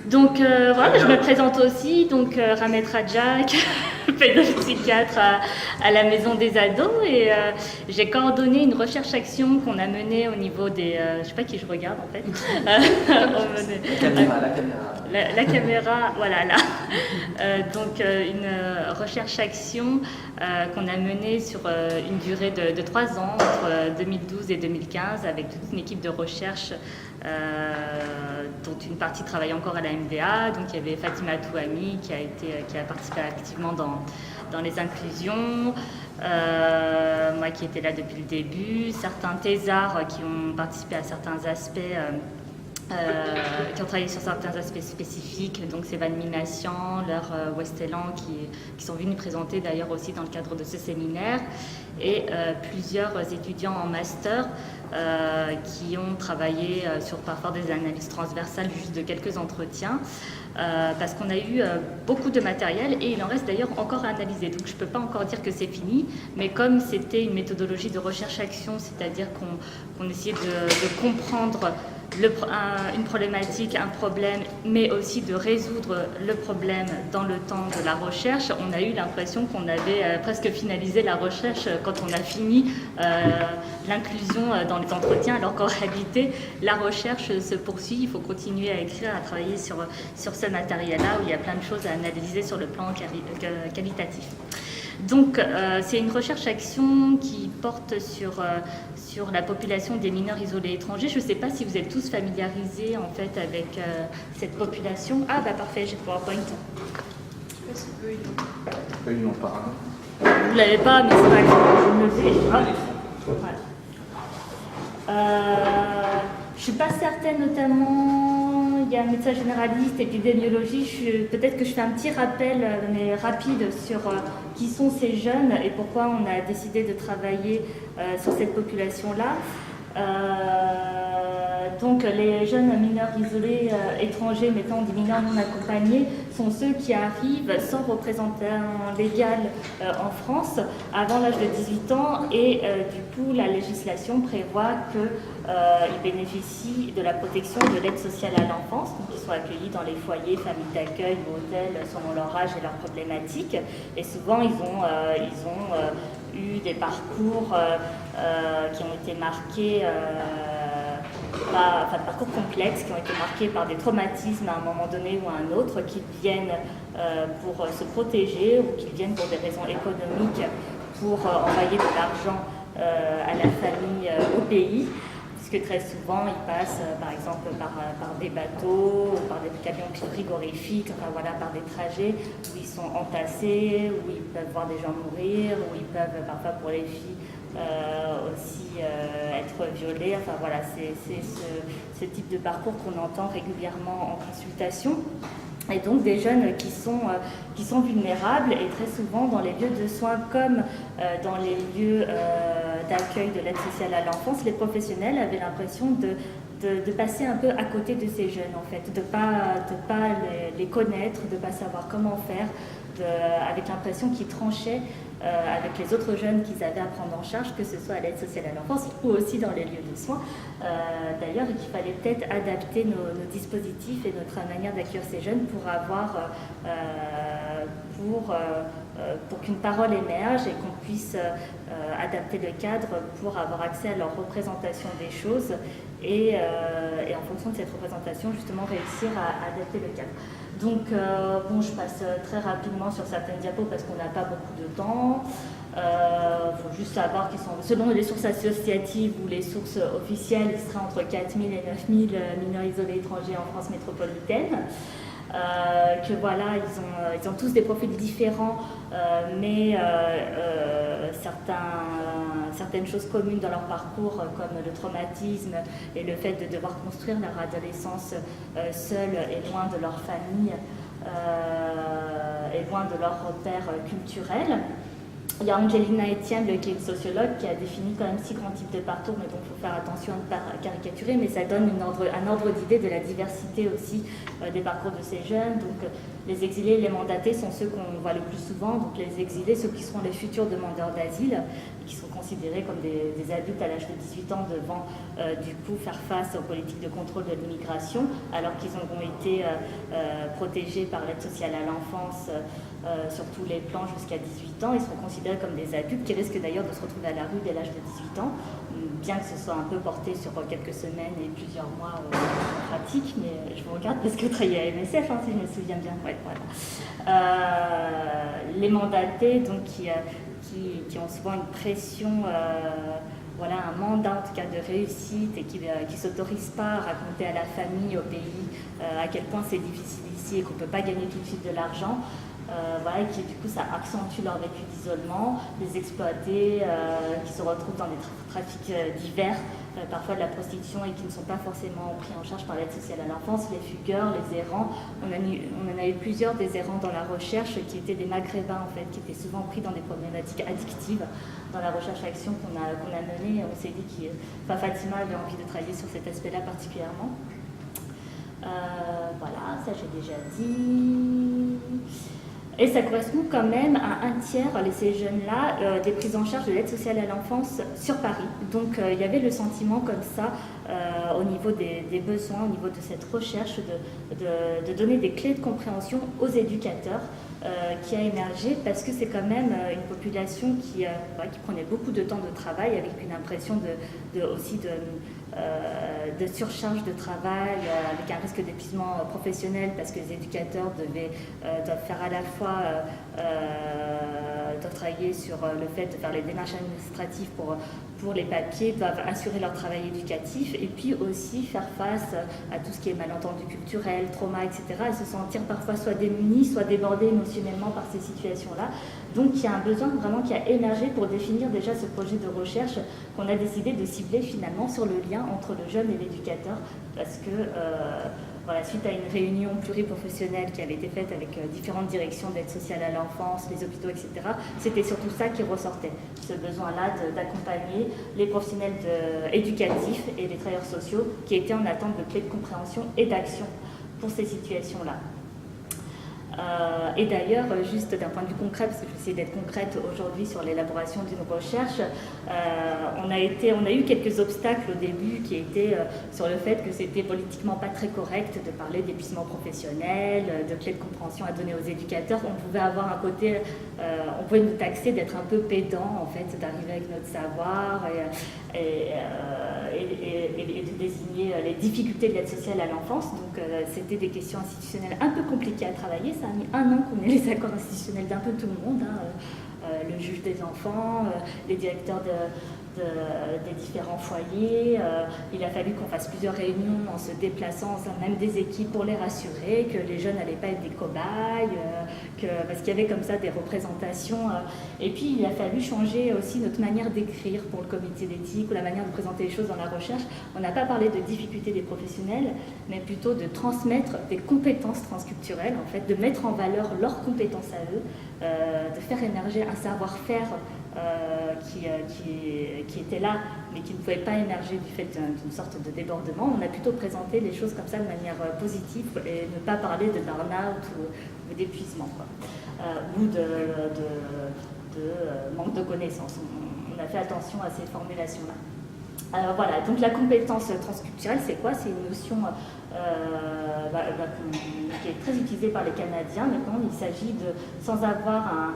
Donc voilà, je me présente aussi, donc Ramet Rajak, pédopsychiatre à la Maison des Ados, et j'ai coordonné une recherche-action qu'on a menée au niveau des... je ne sais pas qui je regarde en fait. La caméra, voilà, là. Donc une recherche-action qu'on a menée sur une durée de 3 ans, entre 2012 et 2015, avec toute une équipe de recherche dont une partie travaille encore à la MDA. Donc il y avait Fatima Touhami qui a participé activement dans les inclusions, moi qui étais là depuis le début, certains thésards qui ont participé à certains aspects, qui ont travaillé sur certains aspects spécifiques, donc c'est Van Minassian, Laure Westelan qui sont venus présenter d'ailleurs aussi dans le cadre de ce séminaire, et plusieurs étudiants en master qui ont travaillé sur parfois des analyses transversales juste de quelques entretiens, parce qu'on a eu beaucoup de matériel et il en reste d'ailleurs encore à analyser. Donc je ne peux pas encore dire que c'est fini, mais comme c'était une méthodologie de recherche-action, c'est-à-dire qu'on essayait de comprendre une problématique, un problème, mais aussi de résoudre le problème dans le temps de la recherche, on a eu l'impression qu'on avait presque finalisé la recherche quand on a fini l'inclusion dans les entretiens, alors qu'en réalité, la recherche se poursuit, il faut continuer à écrire, à travailler sur ce matériel-là, où il y a plein de choses à analyser sur le plan qualitatif. Donc, c'est une recherche-action qui porte sur la population des mineurs isolés étrangers. Je ne sais pas si vous êtes tous familiarisés en fait avec cette population. Ah bah parfait, j'ai PowerPoint. Ils n'ont pas. Vous ne l'avez pas, mais c'est pas grave, je me fais. Je ne suis pas certaine, notamment, il y a un médecin généraliste, épidémiologie, peut-être que je fais un petit rappel, mais rapide, sur qui sont ces jeunes et pourquoi on a décidé de travailler sur cette population-là. Donc les jeunes mineurs isolés étrangers, mettons des mineurs non accompagnés, sont ceux qui arrivent sans représentant légal en France avant l'âge de 18 ans et du coup la législation prévoit qu'ils bénéficient de la protection de l'aide sociale à l'enfance, donc ils sont accueillis dans les foyers, familles d'accueil ou hôtels selon leur âge et leurs problématiques, et souvent ils ont eu des parcours qui ont été marqués de parcours complexes qui ont été marqués par des traumatismes à un moment donné ou à un autre, qui viennent pour se protéger ou qui viennent pour des raisons économiques, pour envoyer de l'argent à la famille au pays, puisque très souvent ils passent par exemple par des bateaux, ou par des camions frigorifiques, enfin voilà, par des trajets où ils sont entassés, où ils peuvent voir des gens mourir, où ils peuvent parfois pour les filles aussi être violés. Enfin voilà, c'est ce type de parcours qu'on entend régulièrement en consultation. Et donc des jeunes qui sont vulnérables, et très souvent dans les lieux de soins comme dans les lieux d'accueil de l'aide sociale à l'enfance, les professionnels avaient l'impression de passer un peu à côté de ces jeunes en fait, de pas les connaître, de ne pas savoir comment faire, avec l'impression qu'ils tranchaient avec les autres jeunes qu'ils avaient à prendre en charge, que ce soit à l'aide sociale à l'enfance ou aussi dans les lieux de soins. D'ailleurs, qu'il fallait peut-être adapter nos dispositifs et notre manière d'accueillir ces jeunes pour qu'une parole émerge et qu'on puisse adapter le cadre pour avoir accès à leur représentation des choses et en fonction de cette représentation, justement, réussir à adapter le cadre. Donc, je passe très rapidement sur certaines diapos parce qu'on n'a pas beaucoup de temps. Il faut juste savoir qu'ils sont, selon les sources associatives ou les sources officielles, ils seraient entre 4 000 et 9 000 mineurs isolés étrangers en France métropolitaine. Que voilà, ils ont tous des profils différents, mais certaines choses communes dans leur parcours, comme le traumatisme et le fait de devoir construire leur adolescence seuls et loin de leur famille et loin de leurs repères culturels. Il y a Angelina Etienne, qui est une sociologue, qui a défini quand même 6 grands types de parcours, mais donc il faut faire attention à ne pas caricaturer, mais ça donne un ordre d'idée de la diversité aussi des parcours de ces jeunes. Donc les exilés et les mandatés sont ceux qu'on voit le plus souvent, donc les exilés, ceux qui seront les futurs demandeurs d'asile, qui sont considérés comme des adultes à l'âge de 18 ans devant du coup faire face aux politiques de contrôle de l'immigration, alors qu'ils auront été protégés par l'aide sociale à l'enfance sur tous les plans jusqu'à 18 ans. Ils seront considérés comme des adultes qui risquent d'ailleurs de se retrouver à la rue dès l'âge de 18 ans, bien que ce soit un peu porté sur quelques semaines et plusieurs mois en pratique, mais je vous regarde parce que vous travaillez à MSF, si je me souviens bien. Ouais, voilà. Les mandatés, donc, qui ont souvent une pression, voilà, un mandat en tout cas de réussite et qui ne s'autorisent pas à raconter à la famille, au pays, à quel point c'est difficile ici et qu'on ne peut pas gagner tout de suite de l'argent. Voilà, et qui du coup ça accentue leur vécu d'isolement, les exploités qui se retrouvent dans des trafics divers, parfois de la prostitution et qui ne sont pas forcément pris en charge par l'aide sociale à l'enfance, les fugueurs, les errants. On en a eu plusieurs des errants dans la recherche qui étaient des Maghrébins en fait, qui étaient souvent pris dans des problématiques addictives dans la recherche-action qu'on a menée. On s'est dit que Fatima avait envie de travailler sur cet aspect-là particulièrement. Voilà, ça j'ai déjà dit. Et ça correspond quand même à un tiers, ces jeunes-là, des prises en charge de l'aide sociale à l'enfance sur Paris. Donc il y avait le sentiment comme ça, au niveau des besoins, au niveau de cette recherche, de donner des clés de compréhension aux éducateurs qui a émergé, parce que c'est quand même une population qui prenait beaucoup de temps de travail, avec une impression aussi de surcharge de travail, avec un risque d'épuisement professionnel, parce que les éducateurs doivent faire à la fois doivent travailler sur le fait de faire les démarches administratives pour les papiers, doivent assurer leur travail éducatif et puis aussi faire face à tout ce qui est malentendu culturel, trauma, etc. et se sentir parfois soit démunis, soit débordés émotionnellement par ces situations-là. Donc il y a un besoin vraiment qui a émergé pour définir déjà ce projet de recherche qu'on a décidé de cibler finalement sur le lien entre le jeune et l'éducateur, parce que voilà, suite à une réunion pluriprofessionnelle qui avait été faite avec différentes directions d'aide sociale à l'enfance, les hôpitaux, etc., c'était surtout ça qui ressortait, ce besoin-là d'accompagner les professionnels éducatifs et les travailleurs sociaux qui étaient en attente de clés de compréhension et d'action pour ces situations-là. Et d'ailleurs, juste d'un point de vue concret, parce que j'essaie d'être concrète aujourd'hui sur l'élaboration d'une recherche, on a eu quelques obstacles au début qui étaient sur le fait que c'était politiquement pas très correct de parler d'épuisement professionnel, de clés de compréhension à donner aux éducateurs. On pouvait avoir un côté, on pouvait nous taxer d'être un peu pédant en fait, d'arriver avec notre savoir et de désigner les difficultés de l'aide sociale à l'enfance. Donc c'était des questions institutionnelles un peu compliquées à travailler. Ça a mis un an qu'on ait les accords institutionnels d'un peu tout le monde, le juge des enfants, les directeurs des différents foyers. Il a fallu qu'on fasse plusieurs réunions en se déplaçant au sein même des équipes pour les rassurer que les jeunes n'allaient pas être des cobayes, parce qu'il y avait comme ça des représentations. Et puis il a fallu changer aussi notre manière d'écrire pour le comité d'éthique ou la manière de présenter les choses dans la recherche. On n'a pas parlé de difficultés des professionnels, mais plutôt de transmettre des compétences transculturelles, en fait, de mettre en valeur leurs compétences à eux, de faire émerger un savoir-faire qui était là, mais qui ne pouvait pas émerger du fait d'une sorte de débordement. On a plutôt présenté les choses comme ça de manière positive et ne pas parler de burn-out ou d'épuisement, ou de manque de connaissances. On a fait attention à ces formulations-là. Voilà, donc la compétence transculturelle, c'est quoi? C'est une notion qui est très utilisée par les Canadiens. Maintenant, il s'agit de, sans avoir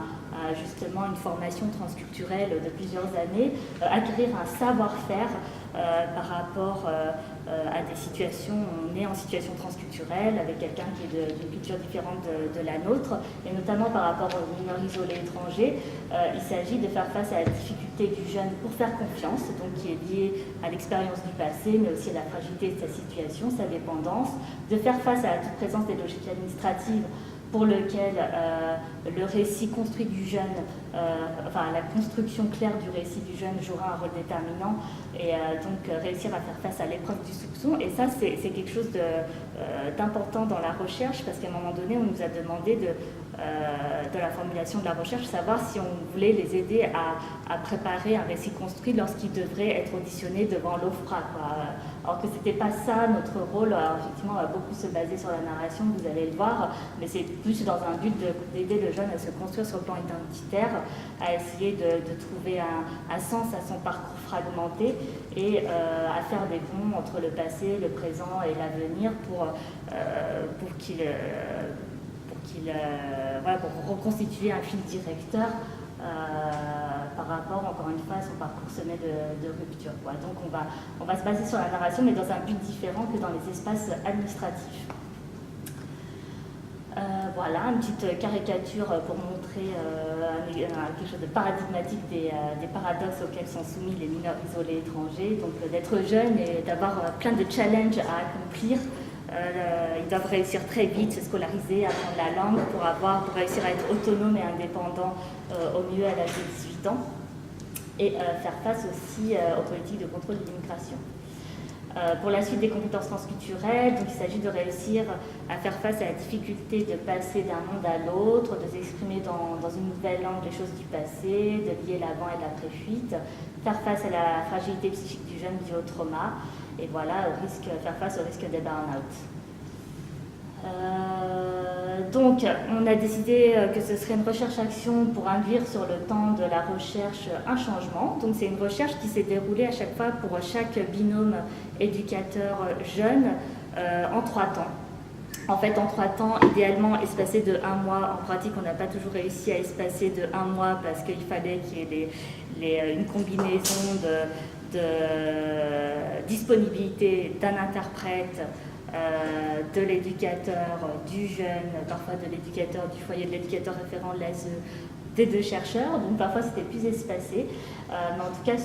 justement une formation transculturelle de plusieurs années, acquérir un savoir-faire par rapport à des situations, on est en situation transculturelle avec quelqu'un qui est d'une culture différente de la nôtre, et notamment par rapport aux mineurs isolés étrangers. Il s'agit de faire face à la difficulté du jeune pour faire confiance, donc qui est liée à l'expérience du passé, mais aussi à la fragilité de sa situation, sa dépendance, de faire face à la toute présence des logiques administratives pour lequel le récit construit du jeune, la construction claire du récit du jeune jouera un rôle déterminant, et donc réussir à faire face à l'épreuve du soupçon. Et ça, c'est quelque chose d'important dans la recherche, parce qu'à un moment donné, on nous a demandé de la formulation de la recherche, savoir si on voulait les aider à préparer un récit construit lorsqu'ils devraient être auditionnés devant l'OFPRA, alors que c'était pas ça notre rôle. Alors, effectivement, on va beaucoup se baser sur la narration, vous allez le voir, mais c'est plus dans un but d'aider le jeune à se construire sur le plan identitaire, à essayer de trouver un sens à son parcours fragmenté et à faire des ponts entre le passé, le présent et l'avenir pour pour reconstituer un fil directeur par rapport, encore une fois, à son parcours semé de rupture. Donc on va se baser sur la narration, mais dans un but différent que dans les espaces administratifs. Voilà, une petite caricature pour montrer quelque chose de paradigmatique des paradoxes auxquels sont soumis les mineurs isolés étrangers. Donc d'être jeune et d'avoir plein de challenges à accomplir. Ils doivent réussir très vite, se scolariser, apprendre la langue pour réussir à être autonomes et indépendants au mieux à l'âge de 18 ans et faire face aussi aux politiques de contrôle de l'immigration. Pour la suite des compétences transculturelles, donc il s'agit de réussir à faire face à la difficulté de passer d'un monde à l'autre, de s'exprimer dans une nouvelle langue les choses du passé, de lier l'avant et l'après-fuite, faire face à la fragilité psychique du jeune due au trauma, et voilà, faire face au risque de burn-out. Donc, on a décidé que ce serait une recherche-action pour induire sur le temps de la recherche un changement. Donc, c'est une recherche qui s'est déroulée à chaque fois pour chaque binôme éducateur-jeune en 3 temps. En fait, en 3 temps, idéalement espacés de 1 mois. En pratique, on n'a pas toujours réussi à espacer de 1 mois parce qu'il fallait qu'il y ait une combinaison de disponibilité d'un interprète, de l'éducateur, du jeune, parfois de l'éducateur du foyer, de l'éducateur référent de l'ASE, des 2 chercheurs, donc parfois c'était plus espacé. Mais en tout cas,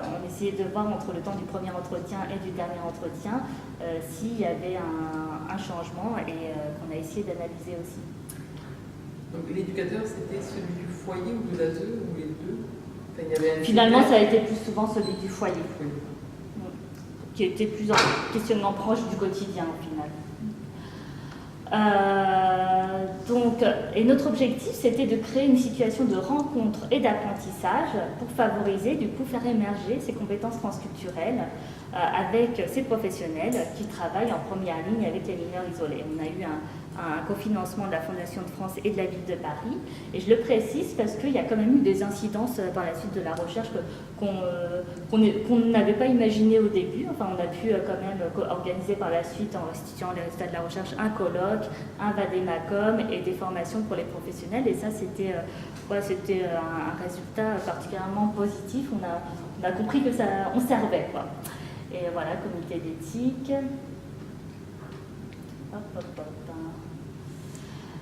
on essayait de voir entre le temps du premier entretien et du dernier entretien s'il y avait un changement et qu'on a essayé d'analyser aussi. Donc l'éducateur, c'était celui du foyer ou de l'ASE ou les 2? Finalement, ça a été plus souvent celui du foyer, qui était plus en questionnement proche du quotidien au final. Et notre objectif, c'était de créer une situation de rencontre et d'apprentissage pour favoriser, du coup, faire émerger ces compétences transculturelles avec ces professionnels qui travaillent en première ligne avec les mineurs isolés. On a eu un cofinancement de la Fondation de France et de la Ville de Paris. Et je le précise parce qu'il y a quand même eu des incidences par la suite de la recherche qu'on n'avait pas imaginé au début. Enfin, on a pu quand même organiser par la suite, en restituant les résultats de la recherche, un colloque, un vadémacum et des formations pour les professionnels. Et ça, c'était un résultat particulièrement positif. On a compris que on servait, quoi. Et voilà, comité d'éthique.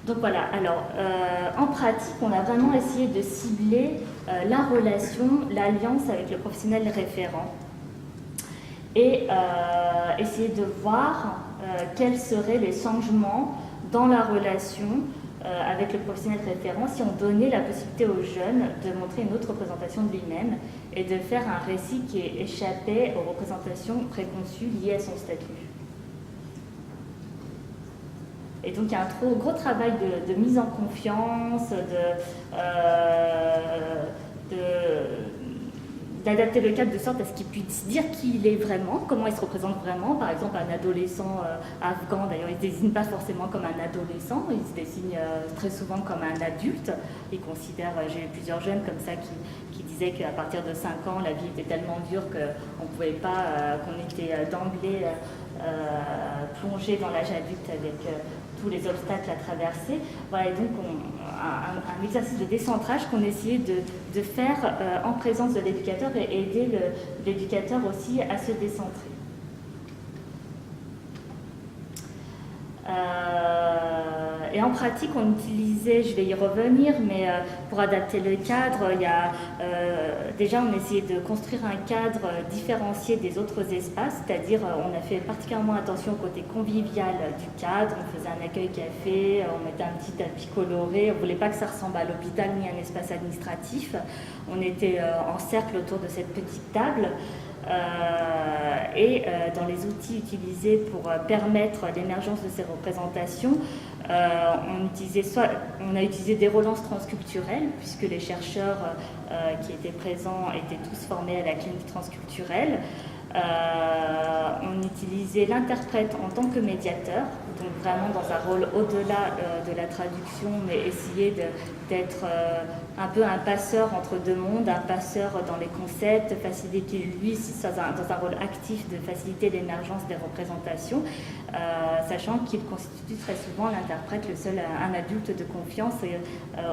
Donc voilà, alors en pratique, on a vraiment essayé de cibler la relation, l'alliance avec le professionnel référent et essayer de voir quels seraient les changements dans la relation avec le professionnel référent si on donnait la possibilité aux jeunes de montrer une autre représentation de lui-même et de faire un récit qui échappait aux représentations préconçues liées à son statut. Et donc il y a un gros travail de mise en confiance, d'adapter le cadre de sorte à ce qu'il puisse dire qui il est vraiment, comment il se représente vraiment. Par exemple, un adolescent afghan, d'ailleurs, il ne se désigne pas forcément comme un adolescent, il se désigne très souvent comme un adulte. Il considère, j'ai eu plusieurs jeunes comme ça qui disaient qu'à partir de 5 ans, la vie était tellement dure qu'on ne pouvait pas, qu'on était d'emblée plongé dans l'âge adulte avec tous les obstacles à traverser. Voilà, et donc un exercice de décentrage qu'on essayait de faire en présence de l'éducateur et aider l'éducateur aussi à se décentrer. Et en pratique, on utilisait, je vais y revenir, mais pour adapter le cadre, déjà on essayait de construire un cadre différencié des autres espaces, c'est-à-dire on a fait particulièrement attention au côté convivial du cadre, on faisait un accueil café, on mettait un petit tapis coloré, on ne voulait pas que ça ressemble à l'hôpital ni à un espace administratif, on était en cercle autour de cette petite table. Dans les outils utilisés pour permettre l'émergence de ces représentations, on a utilisé des relances transculturelles, puisque les chercheurs qui étaient présents étaient tous formés à la clinique transculturelle. On utilisait l'interprète en tant que médiateur, donc vraiment dans un rôle au-delà de la traduction, mais essayer d'être un peu un passeur entre deux mondes, un passeur dans les concepts, faciliter lui dans un rôle actif de faciliter l'émergence des représentations, sachant qu'il constitue très souvent l'interprète, un adulte de confiance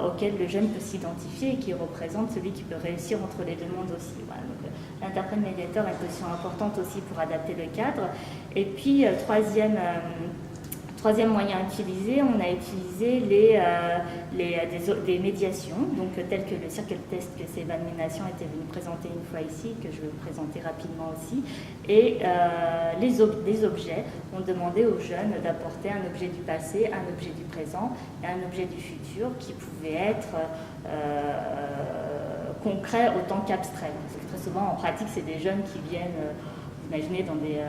auquel le jeune peut s'identifier et qui représente celui qui peut réussir entre les deux mondes aussi. Voilà, donc, l'interprète médiateur est une position importante aussi pour adapter le cadre. Et puis, troisième moyen utilisé, on a utilisé des médiations, donc telles que le circle test que Sévan Ménation était venu présenter une fois ici, que je vais vous présenter rapidement aussi. Et les objets, on demandait aux jeunes d'apporter un objet du passé, un objet du présent et un objet du futur qui pouvait être concret autant qu'abstrait. Parce que très souvent en pratique, c'est des jeunes qui viennent, imaginez dans des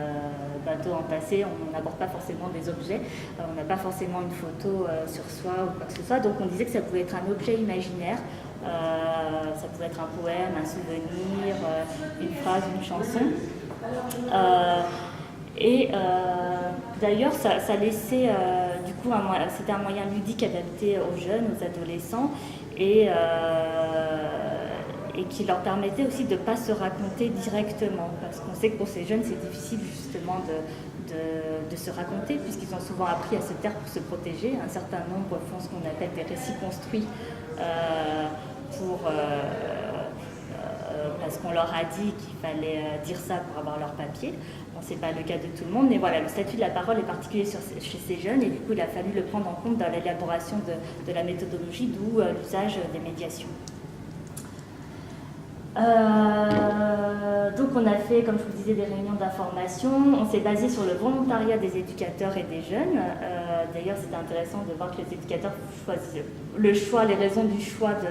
bateaux entassés, on n'aborde pas forcément des objets, on n'a pas forcément une photo sur soi ou quoi que ce soit, donc on disait que ça pouvait être un objet imaginaire, ça pouvait être un poème, un souvenir, une phrase, une chanson. D'ailleurs, ça laissait, du coup, c'était un moyen ludique adapté aux jeunes, aux adolescents, et qui leur permettait aussi de ne pas se raconter directement, parce qu'on sait que pour ces jeunes, c'est difficile justement de se raconter, puisqu'ils ont souvent appris à se taire pour se protéger. Un certain nombre font ce qu'on appelle des récits construits parce qu'on leur a dit qu'il fallait dire ça pour avoir leur papier. Bon, ce n'est pas le cas de tout le monde, mais voilà, le statut de la parole est particulier chez ces jeunes, et du coup, il a fallu le prendre en compte dans l'élaboration de la méthodologie, d'où l'usage des médiations. Donc on a fait, comme je vous disais, des réunions d'information. On s'est basé sur le volontariat des éducateurs et des jeunes. D'ailleurs, c'était intéressant de voir que les éducateurs choisissent les raisons du choix de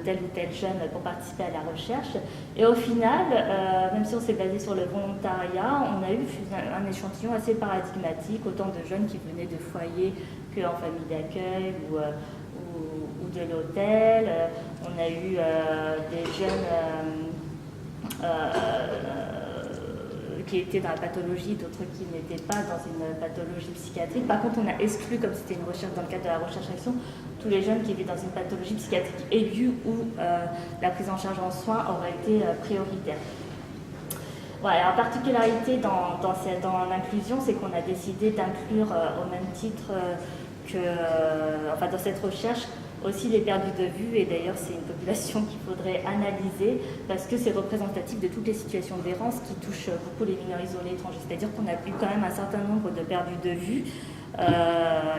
tel ou tel jeune pour participer à la recherche. Et au final, même si on s'est basé sur le volontariat, on a eu un échantillon assez paradigmatique, autant de jeunes qui venaient de foyers qu'en famille d'accueil ou de l'hôtel. On a eu des jeunes qui étaient dans la pathologie, d'autres qui n'étaient pas dans une pathologie psychiatrique. Par contre, on a exclu, comme c'était une recherche dans le cadre de la recherche-action, tous les jeunes qui étaient dans une pathologie psychiatrique aiguë où la prise en charge en soins aurait été prioritaire. Voilà, la particularité dans l'inclusion, c'est qu'on a décidé d'inclure au même titre dans cette recherche, aussi les perdus de vue, et d'ailleurs c'est une population qu'il faudrait analyser parce que c'est représentatif de toutes les situations d'errance qui touchent beaucoup les mineurs isolés étrangers. C'est-à-dire qu'on a eu quand même un certain nombre de perdus de vue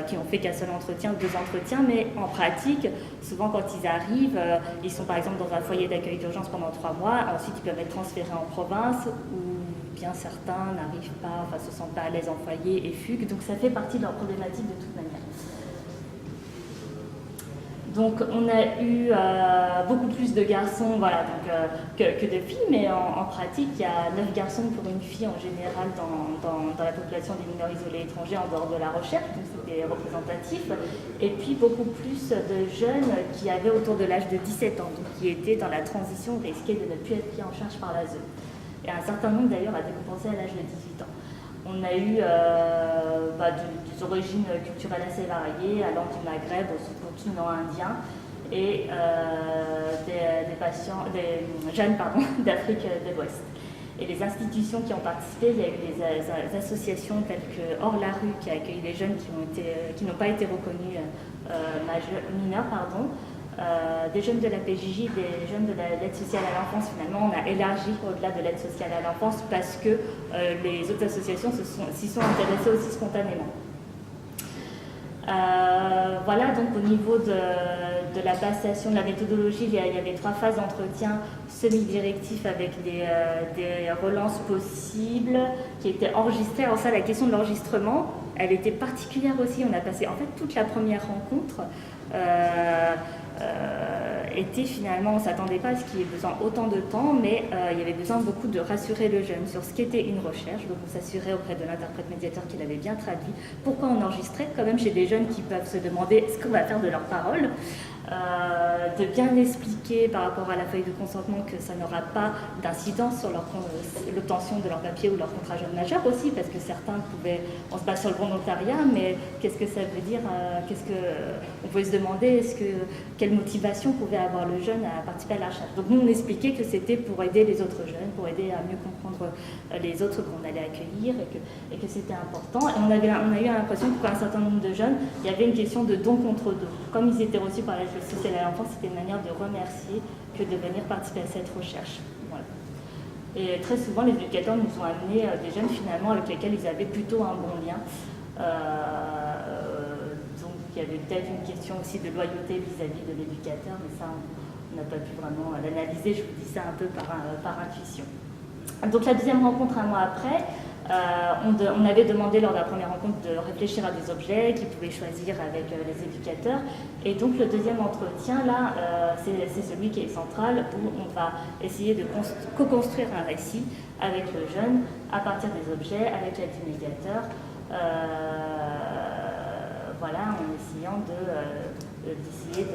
qui ont fait qu'un seul entretien ou deux entretiens, mais en pratique, souvent quand ils arrivent, ils sont par exemple dans un foyer d'accueil d'urgence pendant 3 mois, ensuite ils peuvent être transférés en province, ou bien certains n'arrivent pas, se sentent pas à l'aise en foyer et fuguent, donc ça fait partie de leur problématique de toute manière. Donc on a eu beaucoup plus de garçons que de filles, mais en pratique il y a 9 garçons pour une fille en général dans la population des mineurs isolés étrangers en dehors de la recherche, donc c'était représentatif, et puis beaucoup plus de jeunes qui avaient autour de l'âge de 17 ans, donc qui étaient dans la transition risquée de ne plus être pris en charge par l'ASE. Et un certain nombre d'ailleurs a décompensé à l'âge de 18 ans. On a eu des origines culturelles assez variées, allant du Maghreb au sous-continent indien, et des jeunes d'Afrique de l'Ouest. Et les institutions qui ont participé, il y a eu des associations telles que Hors la rue, qui a accueilli les jeunes qui n'ont pas été reconnus mineurs, des jeunes de la PJJ, des jeunes de l'aide sociale à l'enfance. Finalement, on a élargi au-delà de l'aide sociale à l'enfance parce que les autres associations s'y sont intéressées aussi spontanément. Voilà, donc au niveau de la passation, de la méthodologie, il y avait 3 phases d'entretien semi-directif avec des relances possibles qui étaient enregistrées. Alors ça, la question de l'enregistrement, elle était particulière aussi. On a passé en fait toute la première rencontre était finalement, on ne s'attendait pas à ce qu'il y ait besoin autant de temps, mais il y avait besoin beaucoup de rassurer le jeune sur ce qu'était une recherche. Donc on s'assurait auprès de l'interprète médiateur qu'il avait bien traduit. Pourquoi on enregistrait quand même chez des jeunes qui peuvent se demander ce qu'on va faire de leurs paroles. de bien expliquer par rapport à la feuille de consentement que ça n'aura pas d'incidence sur l'obtention de leur papier ou leur contrat jeune majeur aussi, parce que certains on se base sur le volontariat, mais qu'est-ce que ça veut dire, on pouvait se demander quelle motivation pouvait avoir le jeune à participer à la recherche. Donc nous on expliquait que c'était pour aider les autres jeunes, pour aider à mieux comprendre les autres qu'on allait accueillir et que c'était important. Et on a eu l'impression que pour un certain nombre de jeunes, il y avait une question de don contre don. Comme ils étaient reçus par la justice sociale à l'enfance, c'était une manière de remercier que de venir participer à cette recherche. Voilà. Et très souvent, les éducateurs nous ont amené des jeunes finalement avec lesquels ils avaient plutôt un bon lien. Donc il y avait peut-être une question aussi de loyauté vis-à-vis de l'éducateur, mais ça on n'a pas pu vraiment l'analyser, je vous dis ça un peu par intuition. Donc la deuxième rencontre un mois après, on avait demandé lors de la première rencontre de réfléchir à des objets qu'ils pouvaient choisir avec les éducateurs. Et donc le deuxième entretien, là, c'est celui qui est central, où on va essayer de co-construire un récit avec le jeune à partir des objets, avec l'aide du médiateur. Voilà, en essayant d'essayer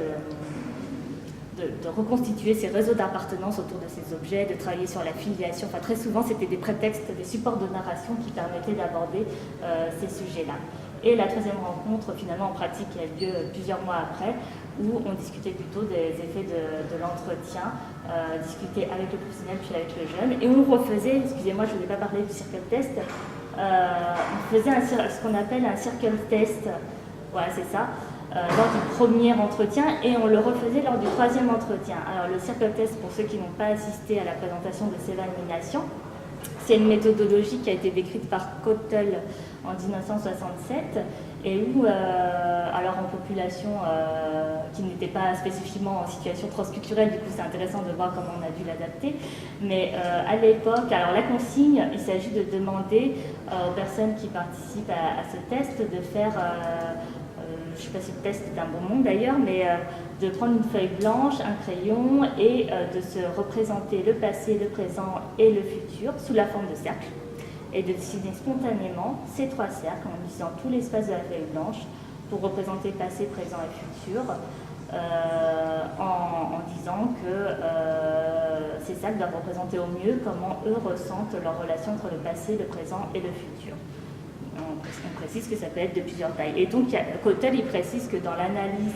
de reconstituer ces réseaux d'appartenance autour de ces objets, de travailler sur la filiation. Enfin, très souvent, c'était des prétextes, des supports de narration qui permettaient d'aborder ces sujets-là. Et la troisième rencontre, finalement, en pratique, qui a eu lieu plusieurs mois après, où on discutait plutôt des effets de l'entretien, discuter avec le professionnel puis avec le jeune. Et on refaisait, excusez-moi, je ne voulais pas parler du circle test, on faisait ce qu'on appelle un circle test. Voilà, c'est ça. Lors du premier entretien et on le refaisait lors du troisième entretien. Alors le circle test, pour ceux qui n'ont pas assisté à la présentation de Séval-Nomination, c'est une méthodologie qui a été décrite par Cottle en 1967 et où, alors en population qui n'était pas spécifiquement en situation transculturelle, du coup c'est intéressant de voir comment on a dû l'adapter, mais à l'époque, alors la consigne, il s'agit de demander aux personnes qui participent à ce test de faire... je ne sais pas si le test est un bon mot d'ailleurs, mais de prendre une feuille blanche, un crayon et de se représenter le passé, le présent et le futur sous la forme de cercles et de dessiner spontanément ces trois cercles en utilisant tout l'espace de la feuille blanche pour représenter passé, présent et futur en disant que ces cercles doivent représenter au mieux comment eux ressentent leur relation entre le passé, le présent et le futur. On précise que ça peut être de plusieurs tailles. Et donc, Cottle, il précise que dans l'analyse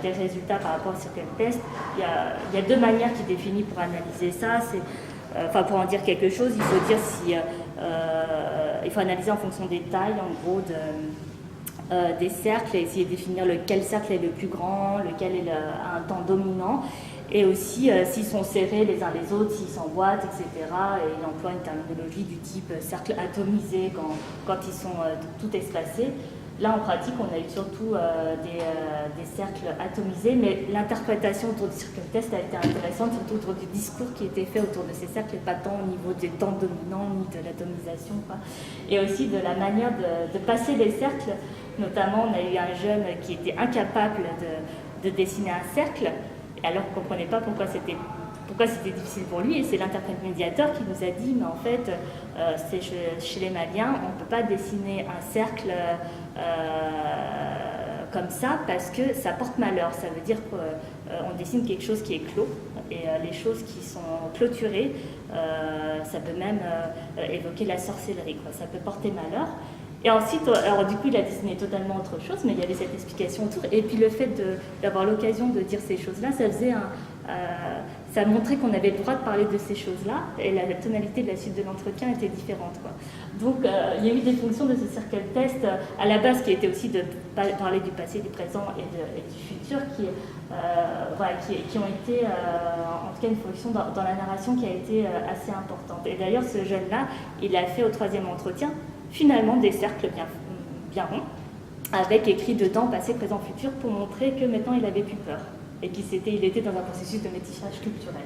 des résultats par rapport au circle test, il y a deux manières qu'il définit pour analyser ça. Pour en dire quelque chose, il faut dire si... il faut analyser en fonction des tailles, en gros, des cercles, et essayer de définir lequel cercle est le plus grand, lequel a un temps dominant. Et aussi s'ils sont serrés les uns les autres, s'ils s'emboîtent, etc. Et il emploie une terminologie du type cercle atomisé quand ils sont tout espacés. Là, en pratique, on a eu surtout des cercles atomisés, mais l'interprétation autour du circle test a été intéressante, surtout autour du discours qui était fait autour de ces cercles, et pas tant au niveau des temps dominants ni de l'atomisation, quoi. Et aussi de la manière de passer les cercles. Notamment, on a eu un jeune qui était incapable de dessiner un cercle, alors qu'on ne comprenait pas pourquoi c'était difficile pour lui, et c'est l'interprète médiateur qui nous a dit, mais en fait, chez les Maliens, on ne peut pas dessiner un cercle comme ça, parce que ça porte malheur. Ça veut dire qu'on dessine quelque chose qui est clos, et les choses qui sont clôturées, ça peut même évoquer la sorcellerie, quoi. Ça peut porter malheur. Et ensuite, alors du coup, il a dessiné totalement autre chose, mais il y avait cette explication autour. Et puis le fait d'avoir l'occasion de dire ces choses-là, ça montrait qu'on avait le droit de parler de ces choses-là, et la tonalité de la suite de l'entretien était différente, quoi. Donc, il y a eu des fonctions de ce circle test, à la base, qui était aussi de parler du passé, du présent et du futur, qui ont été, en tout cas, une fonction dans la narration qui a été assez importante. Et d'ailleurs, ce jeune-là, il a fait au troisième entretien, finalement, des cercles bien ronds, avec écrit dedans passé, présent, futur, pour montrer que maintenant il avait plus peur et il était dans un processus de métissage culturel.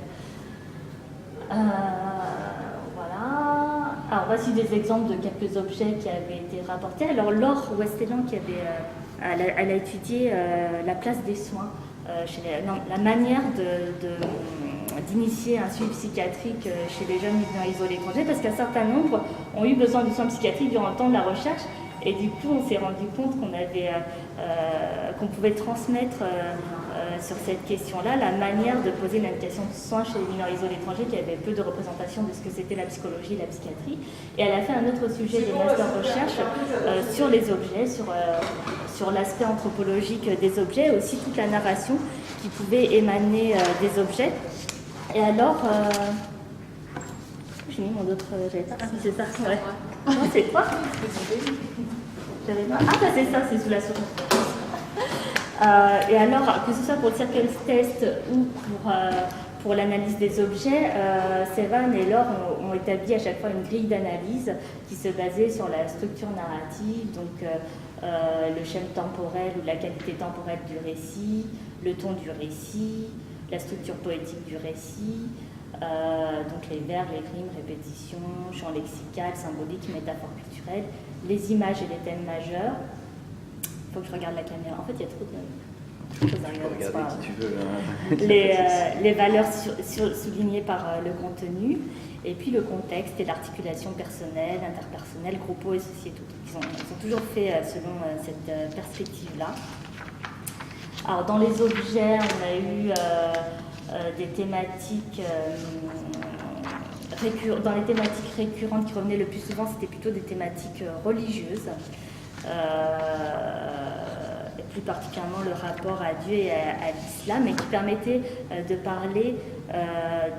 Voilà. Alors voici des exemples de quelques objets qui avaient été rapportés. Alors Laure Westellan, elle a étudié la place des soins, la manière d'initier un suivi psychiatrique chez les jeunes migrants isolés étrangers, parce qu'un certain nombre ont eu besoin de soins psychiatriques durant le temps de la recherche, Et du coup, on s'est rendu compte qu'on pouvait transmettre sur cette question-là la manière de poser une indication de soins chez les mineurs isolés étrangers qui avaient peu de représentation de ce que c'était la psychologie et la psychiatrie. Et elle a fait un autre sujet de master recherche sur les objets, sur l'aspect anthropologique des objets, et aussi toute la narration qui pouvait émaner des objets. Et alors, j'ai mis mon autre, j'avais pas, c'est ça, ouais. Non, c'est quoi? J'avais pas. Ah, bah c'est ça, c'est sous la souris. Et alors, que ce soit pour le circle test ou pour l'analyse des objets, Sevan et Laure ont établi à chaque fois une grille d'analyse qui se basait sur la structure narrative, donc le schème temporel ou la qualité temporelle du récit, le ton du récit, la structure poétique du récit, donc les vers, les rimes, répétitions, champ lexical, symbolique, métaphore culturelle, les images et les thèmes majeurs. Il faut que je regarde la caméra. En fait, il y a trop de choses à regarder. Regarder qui tu veux. Hein. Les valeurs soulignées par le contenu, et puis le contexte et l'articulation personnelle, interpersonnelle, groupaux et sociétaux. Ils ont toujours fait selon cette perspective-là. Alors, dans les objets, on a eu des thématiques dans les thématiques récurrentes qui revenaient le plus souvent, c'était plutôt des thématiques religieuses, et plus particulièrement le rapport à Dieu et à l'islam, et qui permettait de parler,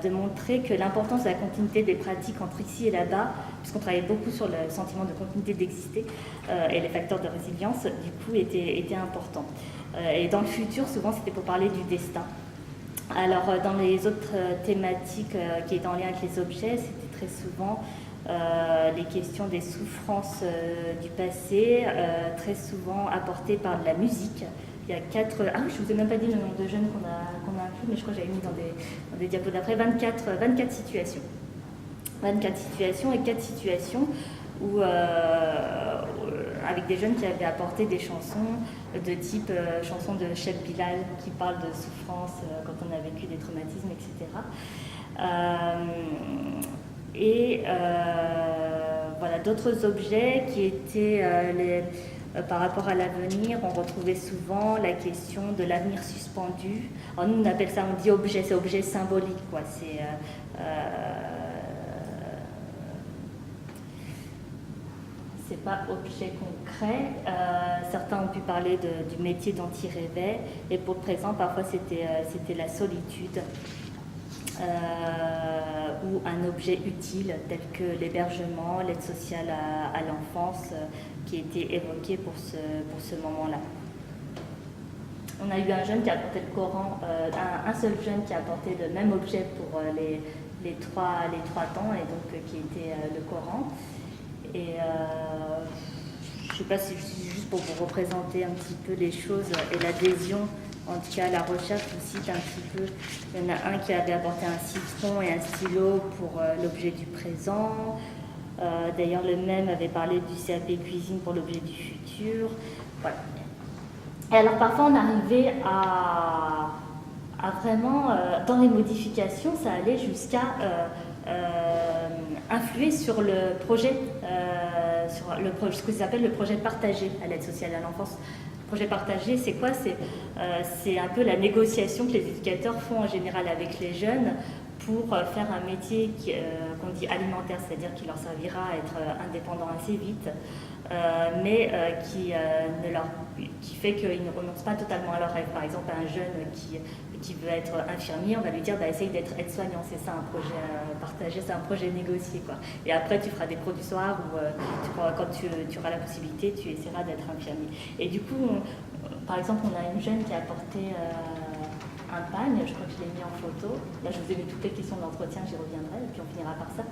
de montrer que l'importance de la continuité des pratiques entre ici et là-bas, puisqu'on travaillait beaucoup sur le sentiment de continuité d'exister et les facteurs de résilience, du coup, étaient importants. Et dans le futur, souvent, c'était pour parler du destin. Alors, dans les autres thématiques qui étaient en lien avec les objets, c'était très souvent les questions des souffrances du passé, très souvent apportées par de la musique. Il y a 4... Ah oui, je ne vous ai même pas dit le nombre de jeunes qu'on a inclus, mais je crois que j'avais mis dans des diapos d'après, 24 situations. 24 situations et 4 situations où, avec des jeunes qui avaient apporté des chansons de type chansons de Cheb Bilal qui parlent de souffrance quand on a vécu des traumatismes, etc. Voilà, d'autres objets qui étaient par rapport à l'avenir, on retrouvait souvent la question de l'avenir suspendu. Alors nous, on appelle ça, on dit objet, c'est objet symbolique, quoi. C'est pas objet concret. Certains ont pu parler du métier dont ils rêvaient, et pour le présent, parfois c'était la solitude. Ou un objet utile tel que l'hébergement, l'aide sociale à l'enfance qui était évoqué pour ce moment-là. On a eu un jeune qui a apporté le Coran, un seul jeune qui a apporté le même objet pour les trois temps, et donc qui était le Coran. Et je ne sais pas si juste pour vous représenter un petit peu les choses et l'adhésion. En tout cas, la recherche vous cite un petit peu. Il y en a un qui avait apporté un citron et un stylo pour l'objet du présent. D'ailleurs, le même avait parlé du CAP cuisine pour l'objet du futur. Voilà. Et alors, parfois, on arrivait à vraiment, dans les modifications, ça allait jusqu'à influer sur le projet, ce que s'appelle le projet partagé à l'aide sociale à l'enfance. Projet partagé, c'est quoi? C'est un peu la négociation que les éducateurs font en général avec les jeunes pour faire un métier qu'on dit alimentaire, c'est-à-dire qui leur servira à être indépendants assez vite, mais qui fait qu'ils ne renoncent pas totalement à leur rêve. Par exemple, un jeune qui veut être infirmier, on va lui dire essaye d'être aide-soignant, c'est ça un projet partagé, c'est un projet négocié, quoi. Et après tu feras des cours du soir où quand tu auras la possibilité, tu essaieras d'être infirmier. Et du coup, par exemple, on a une jeune qui a apporté un pagne, je crois que je l'ai mis en photo. Là, je vous ai mis toutes les questions de l'entretien, j'y reviendrai, et puis on finira par ça.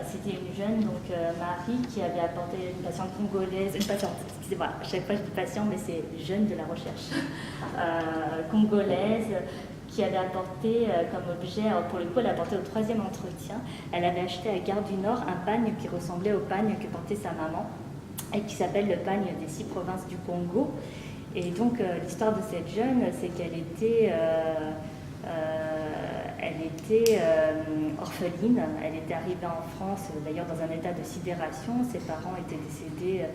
C'était une jeune, donc Marie, qui avait apporté une patiente congolaise, excusez-moi, à chaque fois je dis patient, mais c'est jeune de la recherche, congolaise, qui avait apporté comme objet, alors pour le coup, elle a apporté au 3e entretien, elle avait acheté à Gare du Nord un pagne qui ressemblait au pagne que portait sa maman, et qui s'appelle le pagne des 6 provinces du Congo. Et donc, l'histoire de cette jeune, c'est qu'elle était était orpheline. Elle était arrivée en France, d'ailleurs dans un état de sidération. Ses parents étaient décédés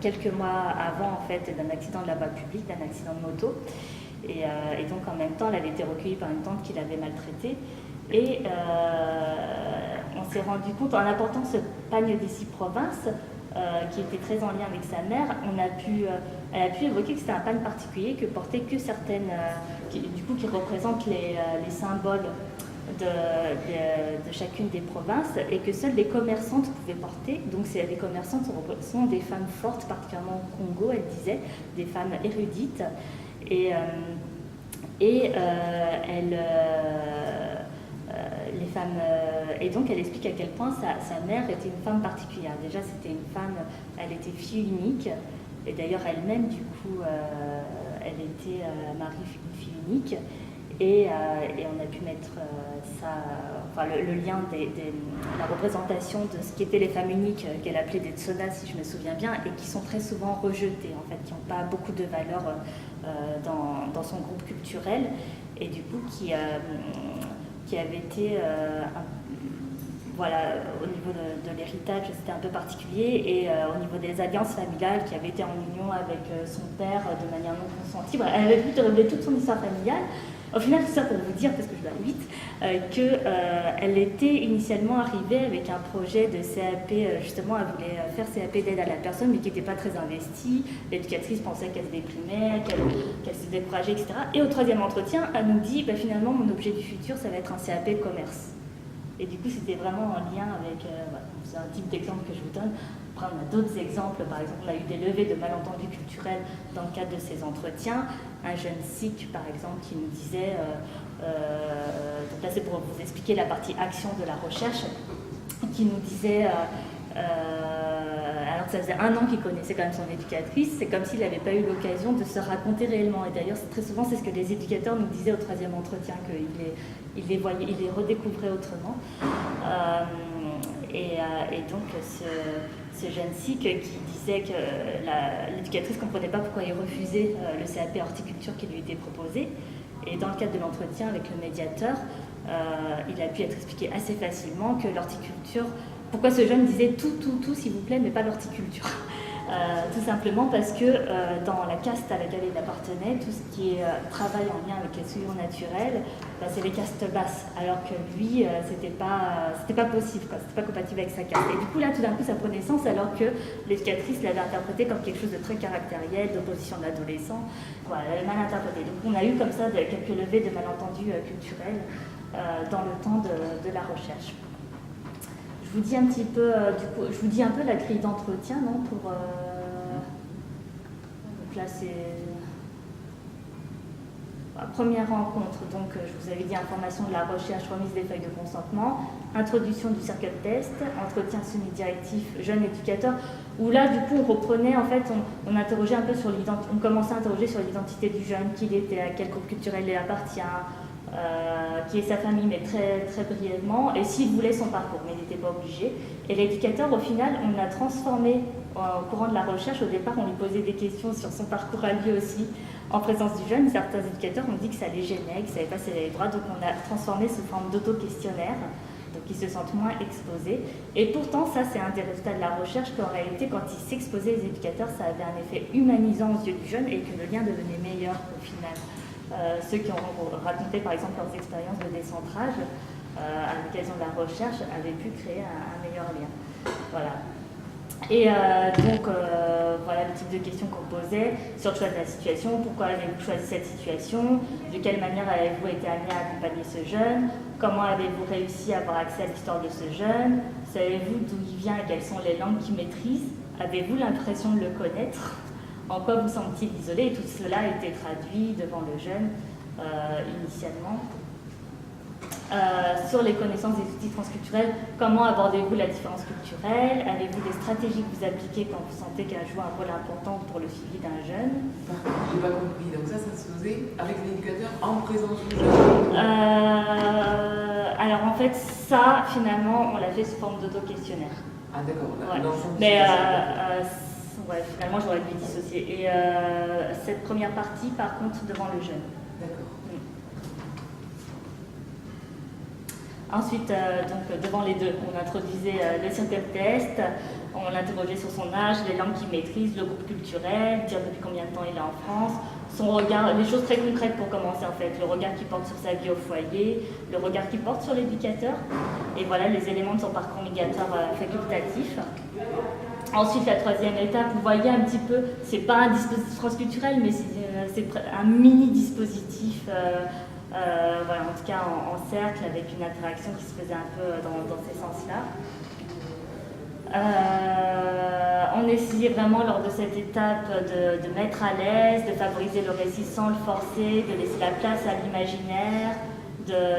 quelques mois avant en fait, d'un accident de la voie publique, d'un accident de moto. Et donc en même temps, elle avait été recueillie par une tante qui l'avait maltraitée. Et on s'est rendu compte, en apportant ce pagne des 6 provinces, qui était très en lien avec sa mère, elle a pu évoquer que c'était un pagne particulier que portaient que certaines, qui représentent les symboles de chacune des provinces et que seules les commerçantes pouvaient porter. Donc les commerçantes sont des femmes fortes, particulièrement au Congo, elle disait, des femmes érudites. Les femmes, et donc elle explique à quel point sa mère était une femme particulière. Déjà c'était une femme, elle était fille unique, et d'ailleurs elle-même du coup elle était mariée fille unique, et on a pu mettre le lien la représentation de ce qu'étaient les femmes uniques qu'elle appelait des tsonas si je me souviens bien, et qui sont très souvent rejetées en fait, qui n'ont pas beaucoup de valeur dans son groupe culturel, et du coup qui avait été, au niveau de l'héritage, c'était un peu particulier, et au niveau des alliances familiales, qui avait été en union avec son père de manière non consentie. Voilà, elle avait pu révéler toute son histoire familiale. Au final, tout ça pour vous dire, parce que je vais vite, qu'elle était initialement arrivée avec un projet de CAP, justement, elle voulait faire CAP d'aide à la personne, mais qui n'était pas très investie. L'éducatrice pensait qu'elle se déprimait, qu'elle se décourageait, etc. Et au 3e entretien, elle nous dit, finalement, mon objet du futur, ça va être un CAP commerce. Et du coup, c'était vraiment en lien avec, c'est un type d'exemple que je vous donne. Après, on a d'autres exemples. Par exemple, on a eu des levées de malentendus culturels dans le cadre de ces entretiens. Un jeune Sikh, par exemple, qui nous disait, donc là c'est pour vous expliquer la partie action de la recherche, qui nous disait, alors que ça faisait 1 an qu'il connaissait quand même son éducatrice, c'est comme s'il n'avait pas eu l'occasion de se raconter réellement. Et d'ailleurs, très souvent, c'est ce que les éducateurs nous disaient au 3e entretien, qu'ils les voyaient, ils les redécouvraient autrement. Et donc, ce jeune Sikh qui disait que l'éducatrice ne comprenait pas pourquoi il refusait le CAP horticulture qui lui était proposé. Et dans le cadre de l'entretien avec le médiateur, il a pu être expliqué assez facilement que l'horticulture, pourquoi ce jeune disait tout s'il vous plaît, mais pas l'horticulture. Tout simplement parce que dans la caste à laquelle il appartenait, tout ce qui est travail en lien avec les souillures naturelles, c'est les castes basses, alors que lui, c'était pas possible, c'était pas compatible avec sa caste. Et du coup là, tout d'un coup, ça prenait sens, alors que l'éducatrice l'avait interprété comme quelque chose de très caractériel, d'opposition d'adolescent. Voilà, elle avait mal interprété. Donc on a eu comme ça quelques levées de malentendus culturels dans le temps de la recherche. Je vous dis un petit peu, je vous dis un peu la grille d'entretien, non, pour... Donc là, c'est... Première rencontre, donc je vous avais dit information de la recherche, remise des feuilles de consentement, introduction du cercle de test, entretien semi-directif, jeune éducateur, où là, du coup, on reprenait, en fait, on interrogeait un peu sur l'identité, on commençait à interroger sur l'identité du jeune, qui il était, à quel groupe culturel il appartient, qui est sa famille, mais très, très brièvement, et s'il voulait son parcours, mais il n'était pas obligé. Et l'éducateur, au final, on l'a transformé au courant de la recherche. Au départ, on lui posait des questions sur son parcours à lui aussi, en présence du jeune. Certains éducateurs ont dit que ça les gênait, qu'ils ne savaient pas s'ils avaient le droit, donc on a transformé sous forme d'auto-questionnaire, donc ils se sentent moins exposés. Et pourtant, ça, c'est un des résultats de la recherche, qu'en réalité, quand ils s'exposaient, les éducateurs, ça avait un effet humanisant aux yeux du jeune et que le lien devenait meilleur au final. Ceux qui ont raconté par exemple leurs expériences de décentrage à l'occasion de la recherche avaient pu créer un meilleur lien. Voilà. Et donc voilà le type de questions qu'on posait sur le choix de la situation. Pourquoi avez-vous choisi cette situation? De quelle manière avez-vous été amené à accompagner ce jeune? Comment avez-vous réussi à avoir accès à l'histoire de ce jeune? Savez-vous d'où il vient et quelles sont les langues qu'il maîtrise? Avez-vous l'impression de le connaître? En quoi vous semble-t-il isolé? Et tout cela a été traduit devant le jeune initialement. Sur les connaissances des outils transculturels, comment abordez-vous la différence culturelle? Avez-vous des stratégies que vous appliquez quand vous sentez qu'elle joue un rôle important pour le suivi d'un jeune? J'ai pas compris. Donc ça se faisait avec l'éducateur en présence du jeune? Alors en fait, ça, finalement, on l'a fait sous forme d'auto-questionnaire. Ah d'accord. Ouais. Mais ouais, finalement, j'aurais dû dissocier. Et cette première partie, par contre, devant le jeune. D'accord. Ensuite, donc, devant les deux, on introduisait le circle test, on l'interrogeait sur son âge, les langues qu'il maîtrise, le groupe culturel, dire depuis combien de temps il est en France, son regard, les choses très concrètes pour commencer en fait, le regard qu'il porte sur sa vie au foyer, le regard qu'il porte sur l'éducateur, et voilà les éléments de son parcours migratoire facultatif. Ensuite, la troisième étape, vous voyez un petit peu, c'est pas un dispositif transculturel, mais c'est un mini-dispositif, voilà, en tout cas en cercle, avec une interaction qui se faisait un peu dans ces sens-là. On essayait vraiment lors de cette étape de mettre à l'aise, de favoriser le récit sans le forcer, de laisser la place à l'imaginaire,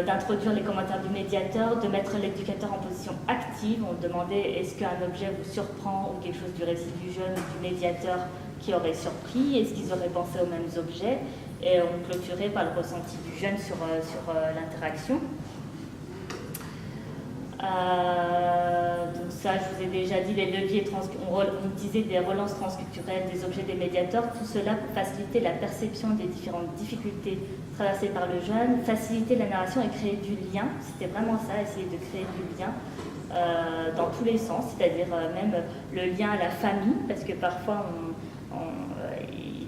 d'introduire les commentaires du médiateur, de mettre l'éducateur en position active. On demandait est-ce qu'un objet vous surprend ou quelque chose du récit du jeune ou du médiateur qui aurait surpris, est-ce qu'ils auraient pensé aux mêmes objets, et on clôturait par le ressenti du jeune sur l'interaction. Donc ça, je vous ai déjà dit, les leviers, on disait des relances transculturelles, des objets des médiateurs, tout cela pour faciliter la perception des différentes difficultés traversées par le jeune, faciliter la narration et créer du lien. C'était vraiment ça, essayer de créer du lien dans tous les sens, c'est-à-dire même le lien à la famille, parce que parfois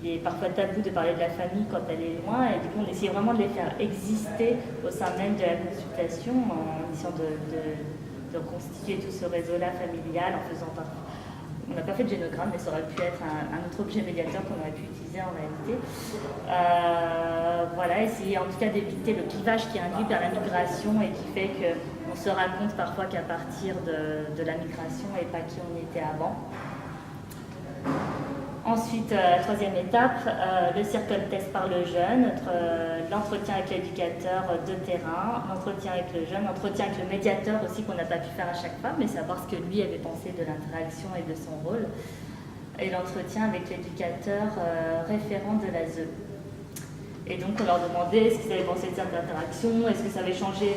il est parfois tabou de parler de la famille quand elle est loin, et du coup on essayait vraiment de les faire exister au sein même de la consultation, en essayant de constituer tout ce réseau-là familial, en faisant partie. On n'a pas fait de génogramme, mais ça aurait pu être un autre objet médiateur qu'on aurait pu utiliser en réalité. Voilà, essayer en tout cas d'éviter le clivage qui induit vers la migration et qui fait qu'on se raconte parfois qu'à partir de la migration et pas qui on était avant. Ensuite, la troisième étape, le circle test par le jeune, l'entretien avec l'éducateur de terrain, l'entretien avec le jeune, l'entretien avec le médiateur aussi qu'on n'a pas pu faire à chaque fois, mais savoir ce que lui avait pensé de l'interaction et de son rôle, et l'entretien avec l'éducateur référent de la ZE. Et donc on leur demandait ce qu'ils avaient pensé de cette interaction, est-ce que ça avait changé,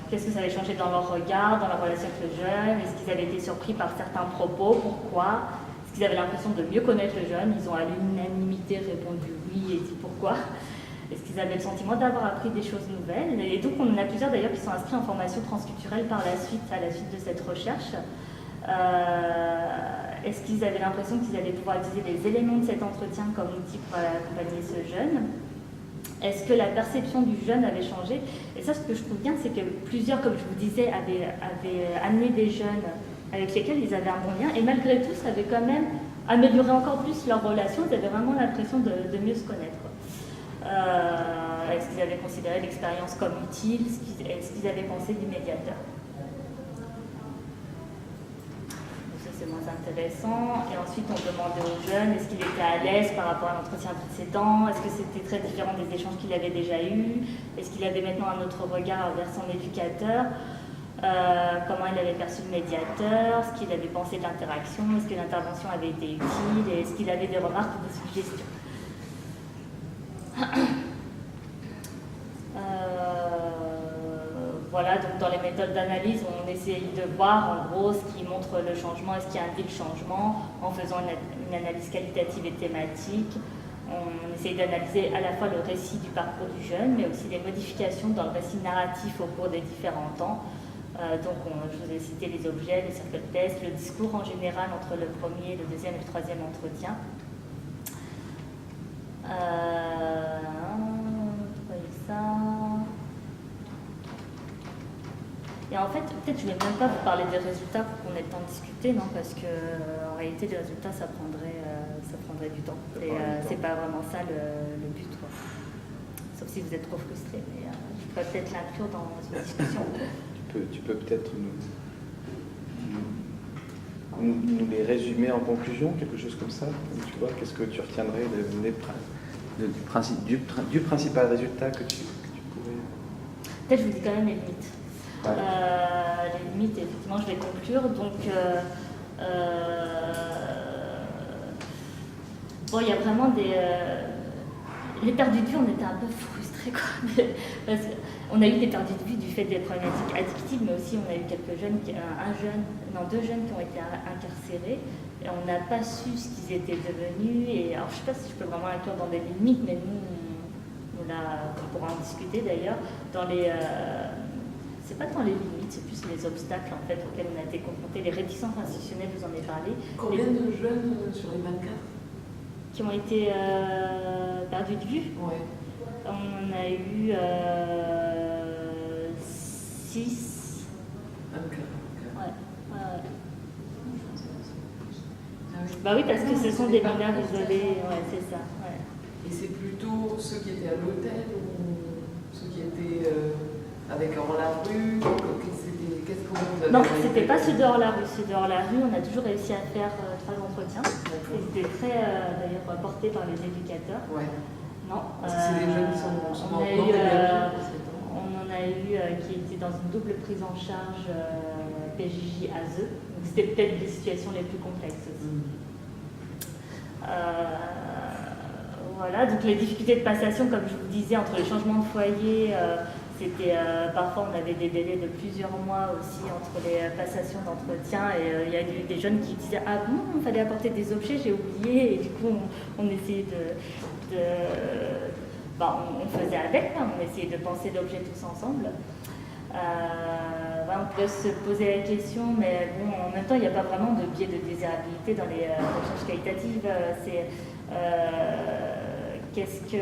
qu'est-ce que ça avait changé dans leur regard, dans leur relation avec le jeune, est-ce qu'ils avaient été surpris par certains propos, pourquoi? Ils avaient l'impression de mieux connaître le jeune, ils ont à l'unanimité répondu oui et dit pourquoi. Est-ce qu'ils avaient le sentiment d'avoir appris des choses nouvelles? Et donc on en a plusieurs d'ailleurs qui sont inscrits en formation transculturelle par la suite, à la suite de cette recherche. Est-ce qu'ils avaient l'impression qu'ils allaient pouvoir utiliser les éléments de cet entretien comme outil pour accompagner ce jeune? Est-ce que la perception du jeune avait changé? Et ça, ce que je trouve bien, c'est que plusieurs, comme je vous disais, avaient amené des jeunes avec lesquels ils avaient un bon lien, et malgré tout, ça avait quand même amélioré encore plus leur relation, ils avaient vraiment l'impression de mieux se connaître. Est-ce qu'ils avaient considéré l'expérience comme utile? Est-ce qu'ils avaient pensé du médiateur? Donc ça, c'est moins intéressant. Et ensuite, on demandait aux jeunes, est-ce qu'il était à l'aise par rapport à l'entretien précédent? Est-ce que c'était très différent des échanges qu'il avait déjà eus? Est-ce qu'il avait maintenant un autre regard vers son éducateur? Comment il avait perçu le médiateur, ce qu'il avait pensé de l'interaction, est-ce que l'intervention avait été utile, et est-ce qu'il avait des remarques ou des suggestions. Voilà, donc dans les méthodes d'analyse, on essaye de voir en gros ce qui montre le changement et ce qui indique le changement en faisant une analyse qualitative et thématique. On essaye d'analyser à la fois le récit du parcours du jeune, mais aussi les modifications dans le récit narratif au cours des différents temps. Donc, je vous ai cité les objets, les circles tests, le discours en général entre le premier, le deuxième et le troisième entretien. Ça. Et en fait, peut-être je ne vais même pas vous parler des résultats pour qu'on ait le temps de discuter, non, parce qu'en réalité, les résultats, ça prendrait du temps. Et c'est pas vraiment ça le but, quoi. Sauf si vous êtes trop frustré, mais je pourrais peut-être l'inclure dans une discussion. Tu peux peut-être nous les résumer en conclusion, quelque chose comme ça. Tu vois, qu'est-ce que tu retiendrais du principal résultat que tu pourrais... Peut-être je vous dis quand même les limites. Ouais. Les limites, effectivement, je vais conclure. Donc, bon, il y a vraiment les perdus de vue, on était un peu frustrés, quoi. Parce qu'on a eu des perdus de vue du fait des problématiques addictives, mais aussi on a eu quelques jeunes, deux jeunes qui ont été incarcérés, et on n'a pas su ce qu'ils étaient devenus. Et alors, je ne sais pas si je peux vraiment l'inclure dans des limites, mais nous on pourra en discuter d'ailleurs. c'est pas tant les limites, c'est plus les obstacles en fait auxquels on a été confrontés, les réticences institutionnelles, vous en avez parlé. Combien de jeunes sur les 24 qui ont été perdus de vue? Ouais. On a eu 6. 24. Ouais. Ah oui. Bah oui, parce que ce sont des mineurs isolés, ouais, c'est ça. Ouais. Et c'est plutôt ceux qui étaient à l'hôtel ou ceux qui étaient avec hors la rue? Qu'est-ce que vous avez? Non, c'était pas ceux dehors la rue. Ceux dehors la rue, on a toujours réussi à faire 3 entretiens. Ils étaient très, d'ailleurs, portés par les éducateurs. Ouais. Non. Parce que c'est des jeunes qui sont on a eu, on en a eu qui étaient dans une double prise en charge PJJ ASE. Donc c'était peut-être des situations les plus complexes aussi. Voilà, donc les difficultés de passation, comme je vous disais, entre les changements de foyer, c'était parfois on avait des délais de plusieurs mois aussi entre les passations d'entretien, et il y a eu des jeunes qui disaient ah bon, il fallait apporter des objets, j'ai oublié, et du coup on essayait on faisait avec, hein, on essayait de penser l'objet tous ensemble. On peut se poser la question, mais bon, en même temps, il n'y a pas vraiment de biais de désirabilité dans les recherches qualitatives. Est-ce qu'il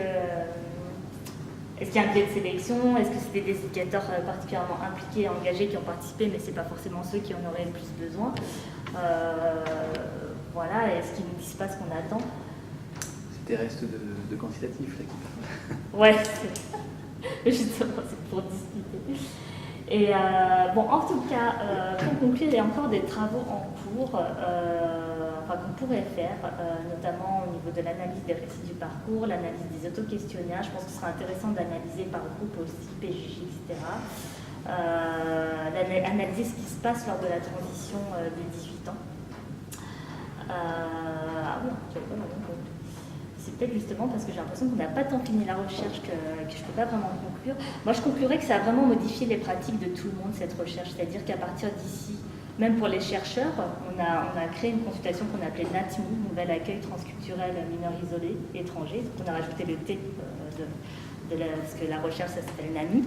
y a un biais de sélection? Est-ce que c'était des éducateurs particulièrement impliqués, engagés, qui ont participé, mais ce n'est pas forcément ceux qui en auraient le plus besoin? Voilà, est-ce qu'ils ne disent pas ce qu'on attend? C'est des restes de quantitatif, là, qui Ouais, justement, c'est pour discuter. Et en tout cas, pour conclure, il y a encore des travaux en cours qu'on pourrait faire, notamment au niveau de l'analyse des récits du parcours, l'analyse des auto-questionnaires. Je pense que ce sera intéressant d'analyser par groupe aussi, PJJ, etc. Analyser ce qui se passe lors de la transition des 18 ans. C'est peut-être justement parce que j'ai l'impression qu'on n'a pas tant fini la recherche que je ne peux pas vraiment conclure. Moi, je conclurais que ça a vraiment modifié les pratiques de tout le monde, cette recherche. C'est-à-dire qu'à partir d'ici, même pour les chercheurs, on a créé une consultation qu'on appelait NATMI, Nouvel Accueil Transculturel Mineurs Isolés Étrangers. Donc on a rajouté le T parce que la recherche, ça s'appelle NAMI.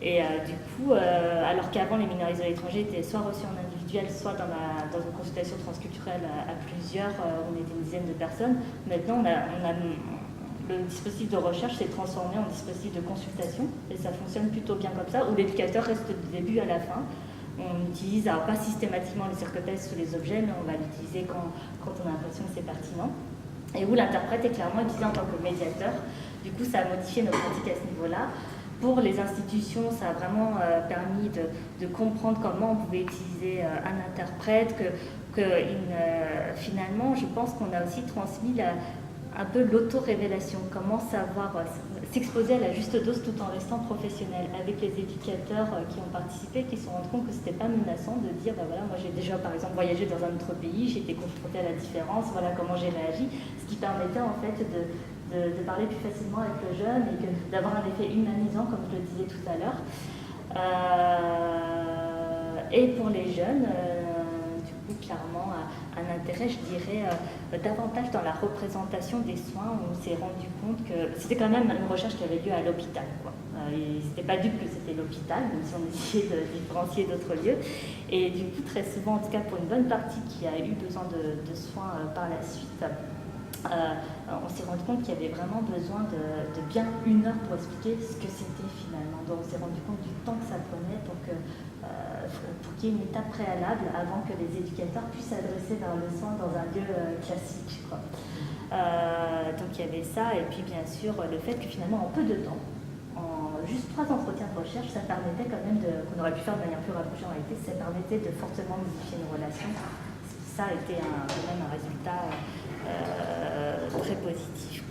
Et du coup, alors qu'avant, les mineurs isolés étrangers étaient soit reçus en individuel, soit dans une consultation transculturelle à plusieurs, on était une dizaine de personnes. Maintenant, le dispositif de recherche s'est transformé en dispositif de consultation, et ça fonctionne plutôt bien comme ça, où l'éducateur reste du début à la fin. On utilise, alors pas systématiquement les circothèses sous les objets, mais on va l'utiliser quand on a l'impression que c'est pertinent. Et où l'interprète est clairement utilisé en tant que médiateur. Du coup, ça a modifié nos pratiques à ce niveau-là. Pour les institutions, ça a vraiment permis de comprendre comment on pouvait utiliser un interprète, finalement, je pense qu'on a aussi transmis un peu l'auto-révélation, comment savoir s'exposer à la juste dose tout en restant professionnel, avec les éducateurs qui ont participé, qui se sont rendus compte que c'était pas menaçant de dire, voilà, moi j'ai déjà par exemple voyagé dans un autre pays, j'ai été confrontée à la différence, voilà comment j'ai réagi, ce qui permettait en fait de parler plus facilement avec le jeune et d'avoir un effet humanisant, comme je le disais tout à l'heure. Et pour les jeunes, du coup, clairement, un intérêt, je dirais, davantage dans la représentation des soins, où on s'est rendu compte que c'était quand même une recherche qui avait lieu à l'hôpital. Ils n'étaient pas dupes que c'était l'hôpital, même si on essayait de différencier d'autres lieux. Et du coup, très souvent, en tout cas pour une bonne partie qui a eu besoin de soins par la suite, on s'est rendu compte qu'il y avait vraiment besoin de bien 1 heure pour expliquer ce que c'était finalement. Donc on s'est rendu compte du temps que ça prenait pour qu'il y ait une étape préalable avant que les éducateurs puissent s'adresser vers le soin dans un lieu classique. Donc il y avait ça, et puis bien sûr le fait que finalement en peu de temps, en juste 3 entretiens de recherche, ça permettait quand même qu'on aurait pu faire de manière plus rapprochée en réalité, ça permettait de fortement modifier nos relations. Ça a été quand même un résultat très positif.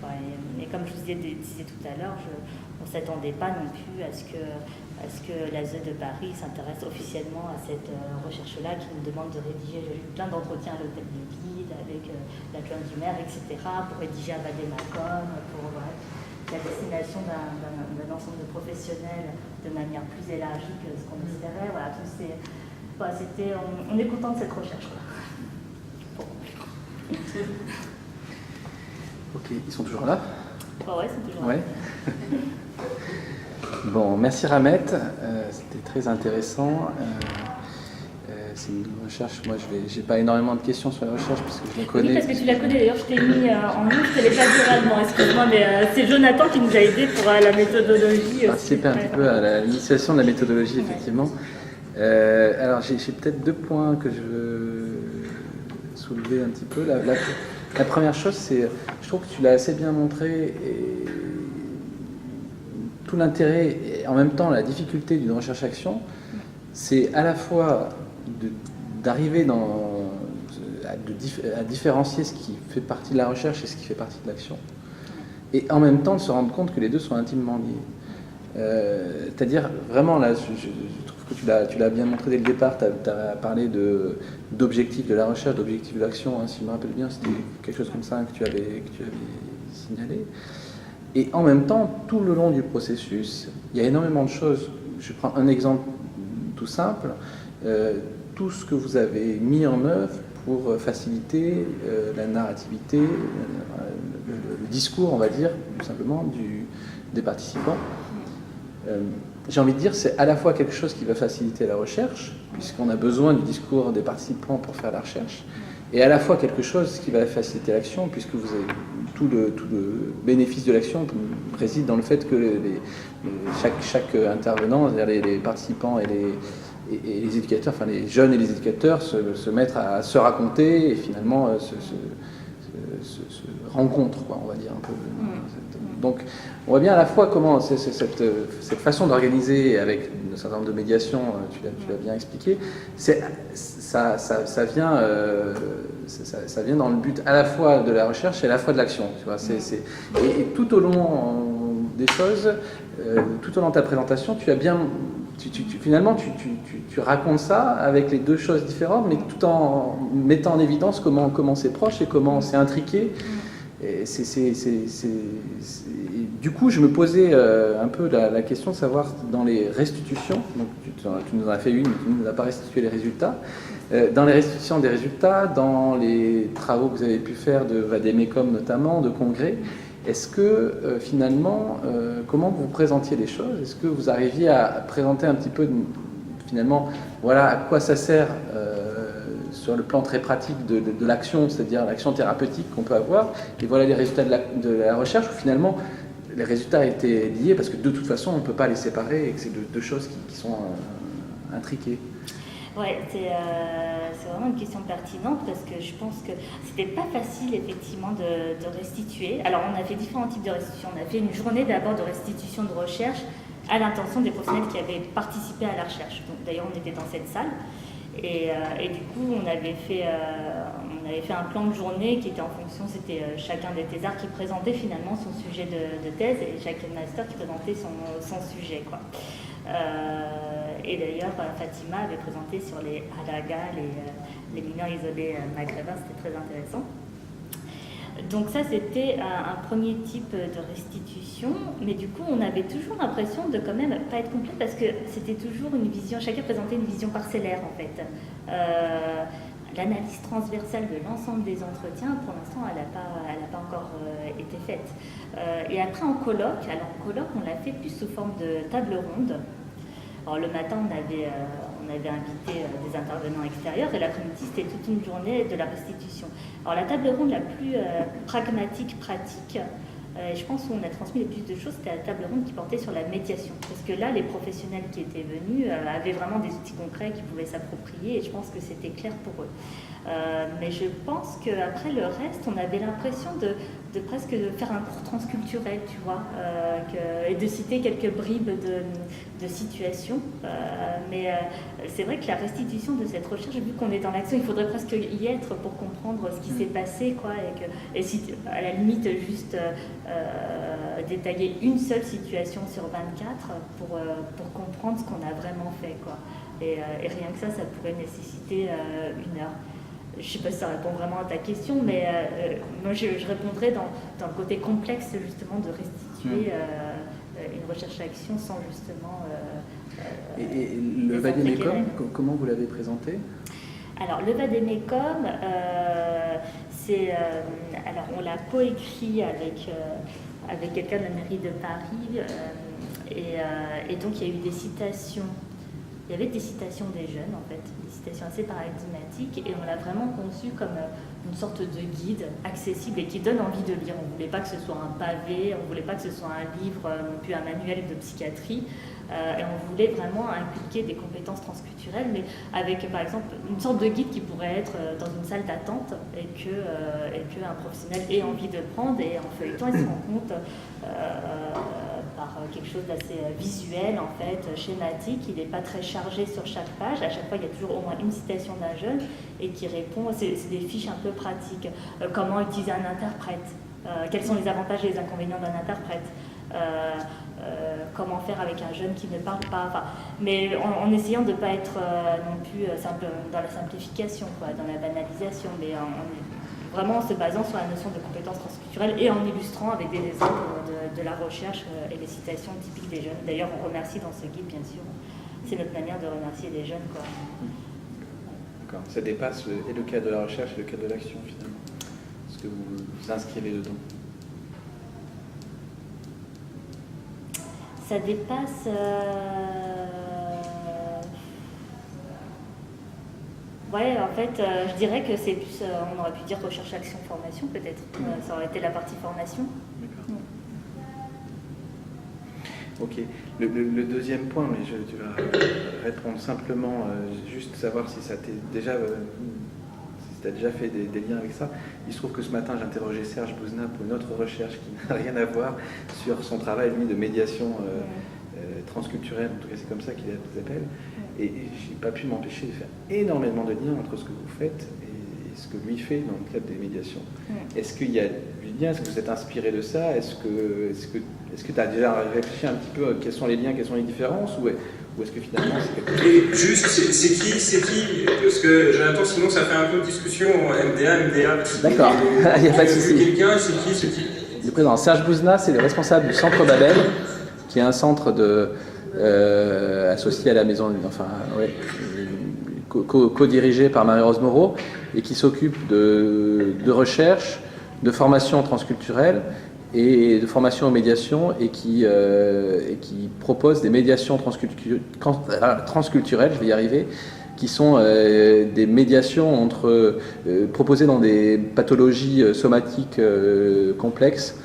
Et comme je vous disais tout à l'heure, on ne s'attendait pas non plus à ce que l'ASE de Paris s'intéresse officiellement à cette recherche-là, qui nous demande de rédiger plein d'entretiens à l'hôtel de guide avec l'adjoint du maire, etc., pour rédiger un vademecum, pour la destination d'un ensemble de professionnels de manière plus élargie que ce qu'on espérait. Voilà, on est content de cette recherche. Ok, ils sont toujours là? Ouais, ils sont toujours là. Ouais. Bon, merci Ramette, c'était très intéressant. C'est une recherche, moi j'ai pas énormément de questions sur la recherche parce que je la connais. Oui, parce que tu la connais, d'ailleurs je t'ai mis en ligne, je ne l'ai pas dit réellement, excuse-moi, mais c'est Jonathan qui nous a aidé pour la méthodologie. Je participais un petit peu à l'initiation de la méthodologie, effectivement. Alors j'ai peut-être 2 points que je veux soulever un petit peu. La première chose, c'est, je trouve que tu l'as assez bien montré, et tout l'intérêt et en même temps la difficulté d'une recherche-action, c'est à la fois d'arriver à différencier ce qui fait partie de la recherche et ce qui fait partie de l'action, et en même temps de se rendre compte que les deux sont intimement liés. C'est-à-dire, vraiment, là, je trouve que tu l'as bien montré dès le départ, tu as parlé d'objectifs de la recherche, d'objectifs de l'action, hein, si je me rappelle bien, c'était quelque chose comme ça que tu avais signalé. Et en même temps, tout le long du processus, il y a énormément de choses. Je prends un exemple tout simple, tout ce que vous avez mis en œuvre pour faciliter la narrativité, le discours, on va dire, tout simplement, des participants. J'ai envie de dire, c'est à la fois quelque chose qui va faciliter la recherche, puisqu'on a besoin du discours des participants pour faire la recherche, et à la fois quelque chose qui va faciliter l'action, puisque vous avez tout le bénéfice de l'action réside dans le fait que chaque intervenant, c'est-à-dire les participants et les éducateurs, enfin les jeunes et les éducateurs se mettent à se raconter et finalement se rencontrent, quoi, on va dire un peu. Donc on voit bien à la fois comment cette façon d'organiser avec un certain nombre de médiations, tu l'as bien expliqué, ça vient dans le but à la fois de la recherche et à la fois de l'action. Tu vois, et tout au long des choses, tout au long de ta présentation, tu as bien... Finalement, tu racontes ça avec les deux choses différentes, mais tout en mettant en évidence comment c'est proche et comment c'est intriqué. Et du coup, je me posais un peu la question de savoir, dans les restitutions, donc tu nous en as fait une, mais tu ne nous as pas restitué les résultats, dans les restitutions des résultats, dans les travaux que vous avez pu faire de Vademecum notamment, de congrès, est-ce que finalement, comment vous présentiez les choses? Est-ce que vous arriviez à présenter un petit peu finalement, voilà à quoi ça sert sur le plan très pratique de l'action, c'est-à-dire l'action thérapeutique qu'on peut avoir, et voilà les résultats de la recherche, où finalement les résultats étaient liés, parce que de toute façon on ne peut pas les séparer, et que c'est deux choses qui sont intriquées. Ouais, c'est vraiment une question pertinente, parce que je pense que c'était pas facile effectivement de restituer. Alors on a fait différents types de restitution. On a fait une journée d'abord de restitution de recherche à l'intention des professionnels qui avaient participé à la recherche. Donc d'ailleurs on était dans cette salle. Et du coup, on avait fait un plan de journée qui était en fonction, c'était chacun des thésards qui présentait finalement son sujet de thèse, et chaque master qui présentait son sujet, quoi. Et d'ailleurs, Fatima avait présenté sur les halaga, les mineurs isolés maghrébins, c'était très intéressant. Donc ça, c'était un premier type de restitution, mais du coup, on avait toujours l'impression de quand même pas être complet, parce que c'était toujours une vision, chacun présentait une vision parcellaire en fait. L'analyse transversale de l'ensemble des entretiens, pour l'instant, elle n'a pas encore été faite. Et après, en colloque, on l'a fait plus sous forme de table ronde. Alors le matin, on avait invité des intervenants extérieurs, et l'après-midi, c'était toute une journée de la restitution. Alors la table ronde la plus pragmatique, pratique, je pense qu'on a transmis le plus de choses, c'était la table ronde qui portait sur la médiation. Parce que là, les professionnels qui étaient venus avaient vraiment des outils concrets qu'ils pouvaient s'approprier, et je pense que c'était clair pour eux. Mais je pense qu'après le reste, on avait l'impression de presque faire un cours transculturel, tu vois, et de citer quelques bribes de situations. Mais c'est vrai que la restitution de cette recherche, vu qu'on est dans l'action, il faudrait presque y être pour comprendre ce qui s'est passé, quoi, et si, à la limite, juste détailler une seule situation sur 24 pour comprendre ce qu'on a vraiment fait, quoi. Et rien que ça pourrait nécessiter 1 heure. Je ne sais pas si ça répond vraiment à ta question, mais moi je répondrais dans le côté complexe justement de restituer une recherche-action sans justement... Et le Vademecum, comment vous l'avez présenté? Alors le Vademecum, alors on l'a coécrit avec quelqu'un de la mairie de Paris, Et donc il y a eu des citations. Il y avait des citations des jeunes, en fait, des citations assez paradigmatiques, et on l'a vraiment conçu comme une sorte de guide accessible et qui donne envie de lire. On ne voulait pas que ce soit un pavé, on ne voulait pas que ce soit un livre, non plus un manuel de psychiatrie, et on voulait vraiment inculquer des compétences transculturelles, mais avec, par exemple, une sorte de guide qui pourrait être dans une salle d'attente et qu'un professionnel ait envie de prendre, et en feuilletant, il se rend compte par quelque chose d'assez visuel, en fait, schématique. Il n'est pas très chargé sur chaque page. À chaque fois, il y a toujours au moins une citation d'un jeune et qui répond. C'est des fiches un peu pratiques. Comment utiliser un interprète, quels sont les avantages et les inconvénients d'un interprète, comment faire avec un jeune qui ne parle pas. Enfin, mais en essayant de ne pas être non plus simple, dans la simplification, quoi, dans la banalisation, mais vraiment en se basant sur la notion de compétences transculturelles et en illustrant avec des exemples de la recherche et les citations typiques des jeunes. D'ailleurs, on remercie dans ce guide, bien sûr. C'est notre manière de remercier les jeunes, quoi. D'accord. Ça dépasse et le cadre de la recherche et le cadre de l'action, finalement. Ce que vous inscrivez dedans. Ça dépasse... Ouais, en fait, je dirais que c'est plus, on aurait pu dire recherche, action, formation, peut-être. Ça aurait été la partie formation. D'accord. Ok. Le deuxième point, mais tu vas répondre simplement, juste savoir si ça t'est déjà, si tu as déjà fait des liens avec ça. Il se trouve que ce matin, j'ai interrogé Serge Bouzna pour une autre recherche qui n'a rien à voir sur son travail, lui, de médiation transculturelle, en tout cas c'est comme ça qu'il appelle. Et je n'ai pas pu m'empêcher de faire énormément de liens entre ce que vous faites et ce que lui fait dans le cadre des médiations. Est-ce qu'il y a du lien? Est-ce que vous êtes inspiré de ça? Est-ce que tu as déjà réfléchi un petit peu à quels sont les liens, quelles sont les différences, ou est-ce que finalement c'est quelque chose? Et juste, c'est qui? Parce que j'ai l'impression sinon ça fait un peu de discussion MDA. D'accord, il n'y a pas de souci. Quelqu'un, c'est qui? Le président Serge Bouzna, c'est le responsable du Centre Babel, qui est un centre associé à la maison, enfin, ouais, co-dirigé par Marie-Rose Moreau, et qui s'occupe de recherche, de formation transculturelle et de formation aux médiations, et qui propose des médiations transculturelles, je vais y arriver, qui sont des médiations proposées dans des pathologies somatiques complexes,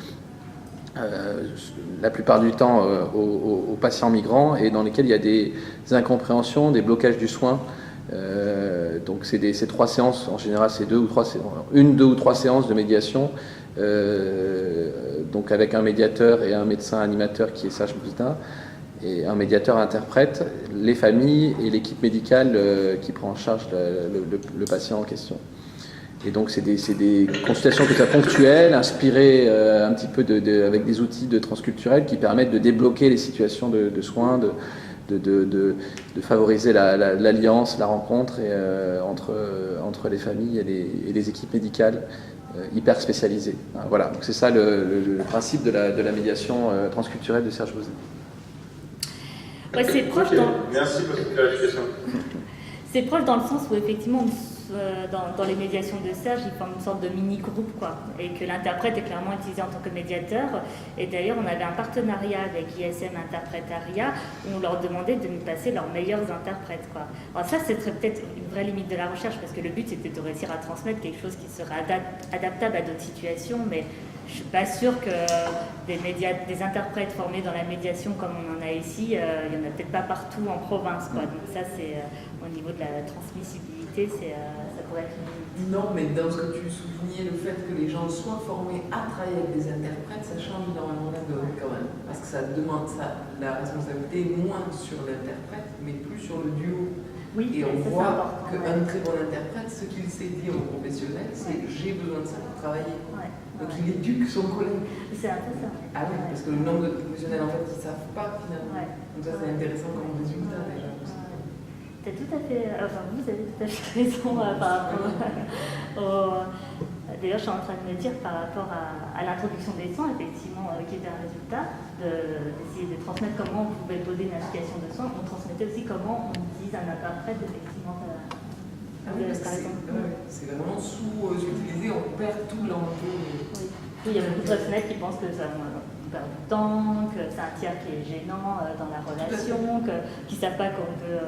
la plupart du temps aux patients migrants, et dans lesquels il y a des incompréhensions, des blocages du soin. Donc c'est 3 séances, en général c'est 2 ou 3 séances de médiation, donc avec un médiateur et un médecin animateur qui est Serge Bouzna, et un médiateur interprète les familles et l'équipe médicale qui prend en charge le patient en question. Et donc c'est des consultations ponctuelles, inspirées un petit peu avec des outils de transculturel qui permettent de débloquer les situations de soins, de favoriser l'alliance, la rencontre entre les familles et les équipes médicales hyper spécialisées. Voilà, donc c'est ça le principe de la médiation transculturelle de Serge Bouzna. Ouais, c'est proche dans... Merci pour cette clarification. C'est proche dans le sens où effectivement dans les médiations de Serge, ils forment une sorte de mini-groupe, quoi, et que l'interprète est clairement utilisé en tant que médiateur. Et d'ailleurs, on avait un partenariat avec ISM Interprétariat où on leur demandait de nous passer leurs meilleurs interprètes, quoi. Alors ça, c'est peut-être une vraie limite de la recherche, parce que le but, c'était de réussir à transmettre quelque chose qui serait adaptable à d'autres situations, mais je ne suis pas sûre que des interprètes formés dans la médiation comme on en a ici, il n'y en a peut-être pas partout en province, quoi. Donc ça, c'est au niveau de la transmissibilité, ça pourrait être une... Non, mais dans ce que tu soulignais, le fait que les gens soient formés à travailler avec des interprètes, ça change énormément la donne quand même. Parce que ça demande la responsabilité moins sur l'interprète, mais plus sur le duo. Oui, et on voit qu'un très bon interprète, ce qu'il sait dire aux professionnels, c'est j'ai besoin de ça pour travailler. Ouais. Donc il éduque son collègue. C'est un peu ça. Ah oui, parce que le nombre de professionnels en fait qui ne savent pas finalement. Ouais. Donc ça c'est intéressant comme résultat déjà. T'as tout à fait, enfin vous avez tout à fait raison par rapport d'ailleurs je suis en train de me dire par rapport à l'introduction des soins, effectivement, qui était un résultat, d'essayer de transmettre comment on pouvait poser une application de soins, on transmettait aussi comment on utilise un interprète, effectivement. Oui, parce que c'est vraiment sous-utilisé, on perd tout l'enjeu. Oui, il y a beaucoup de personnels qui pensent que ça... perd du temps, que c'est un tiers qui est gênant dans la relation, qu'ils ne savent pas qu'on peut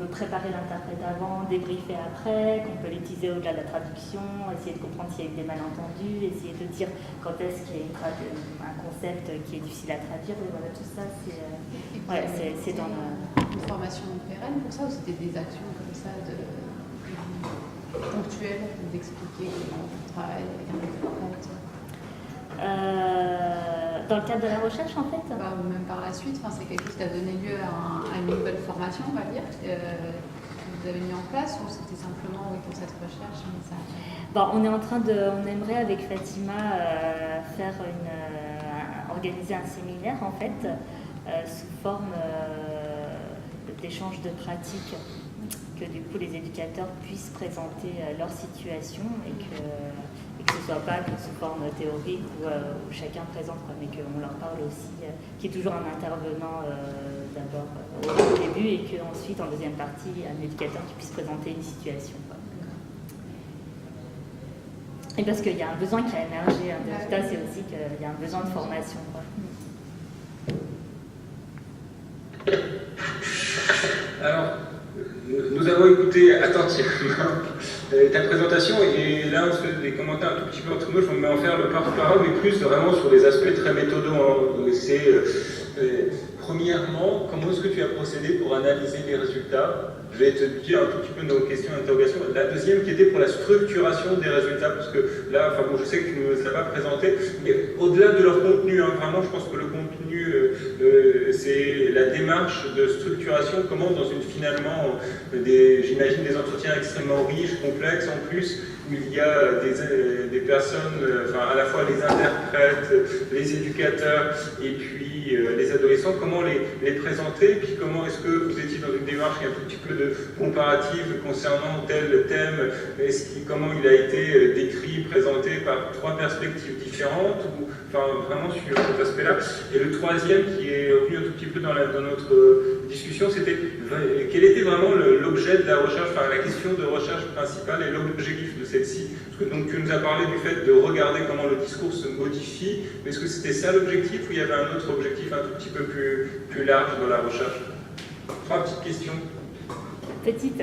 préparer l'interprète avant, débriefer après, qu'on peut l'utiliser au-delà de la traduction, essayer de comprendre s'il y a eu des malentendus, essayer de dire quand est-ce qu'il y a un concept qui est difficile à traduire. Et voilà, tout ça, c'est dans une formation pérenne pour ça, ou c'était des actions comme ça ponctuelles d'expliquer comment on travaille avec un interprète? Dans le cadre de la recherche, en fait Ou même par la suite, c'est quelque chose qui a donné lieu à une nouvelle formation, on va dire, que vous avez mis en place, ou c'était simplement pour cette recherche mais ça... On aimerait avec Fatima organiser un séminaire, en fait, sous forme d'échange de pratiques, que du coup les éducateurs puissent présenter leur situation et que ce ne soit pas que sous forme théorique où chacun présente, mais qu'on leur parle aussi, qu'il y ait toujours un intervenant d'abord au début et qu'ensuite en deuxième partie un éducateur qui puisse présenter une situation. Et parce qu'il y a un besoin qui a émergé, de tout ça, c'est aussi qu'il y a un besoin de formation. Alors, nous avons écouté attentivement ta présentation et là on se fait des commentaires un tout petit peu entre nous, je vais en faire le porte-parole, mais plus vraiment sur des aspects très méthodaux. C'est premièrement, comment est-ce que tu as procédé pour analyser les résultats? Je vais te dire un tout petit peu nos questions d'interrogation. La deuxième qui était pour la structuration des résultats, parce que là, je sais que tu ne nous as pas présenté, mais au-delà de leur contenu, vraiment, je pense que le contenu, c'est la démarche de structuration, comment dans finalement, j'imagine des entretiens extrêmement riches, complexes en plus, où il y a des personnes, à la fois les interprètes, les éducateurs, et puis les adolescents, comment les présenter, et puis comment est-ce que vous étiez dans une démarche qui est un tout petit peu de comparative concernant tel thème, comment il a été décrit, présenté par trois perspectives différentes, ou vraiment sur cet aspect-là. Et le troisième qui est revenu un tout petit peu dans notre discussion, c'était quel était vraiment l'objet de la recherche, la question de recherche principale et l'objectif de celle-ci. Donc tu nous as parlé du fait de regarder comment le discours se modifie, mais est-ce que c'était ça l'objectif ou il y avait un autre objectif un tout petit peu plus large dans la recherche? Trois petites questions. Petite.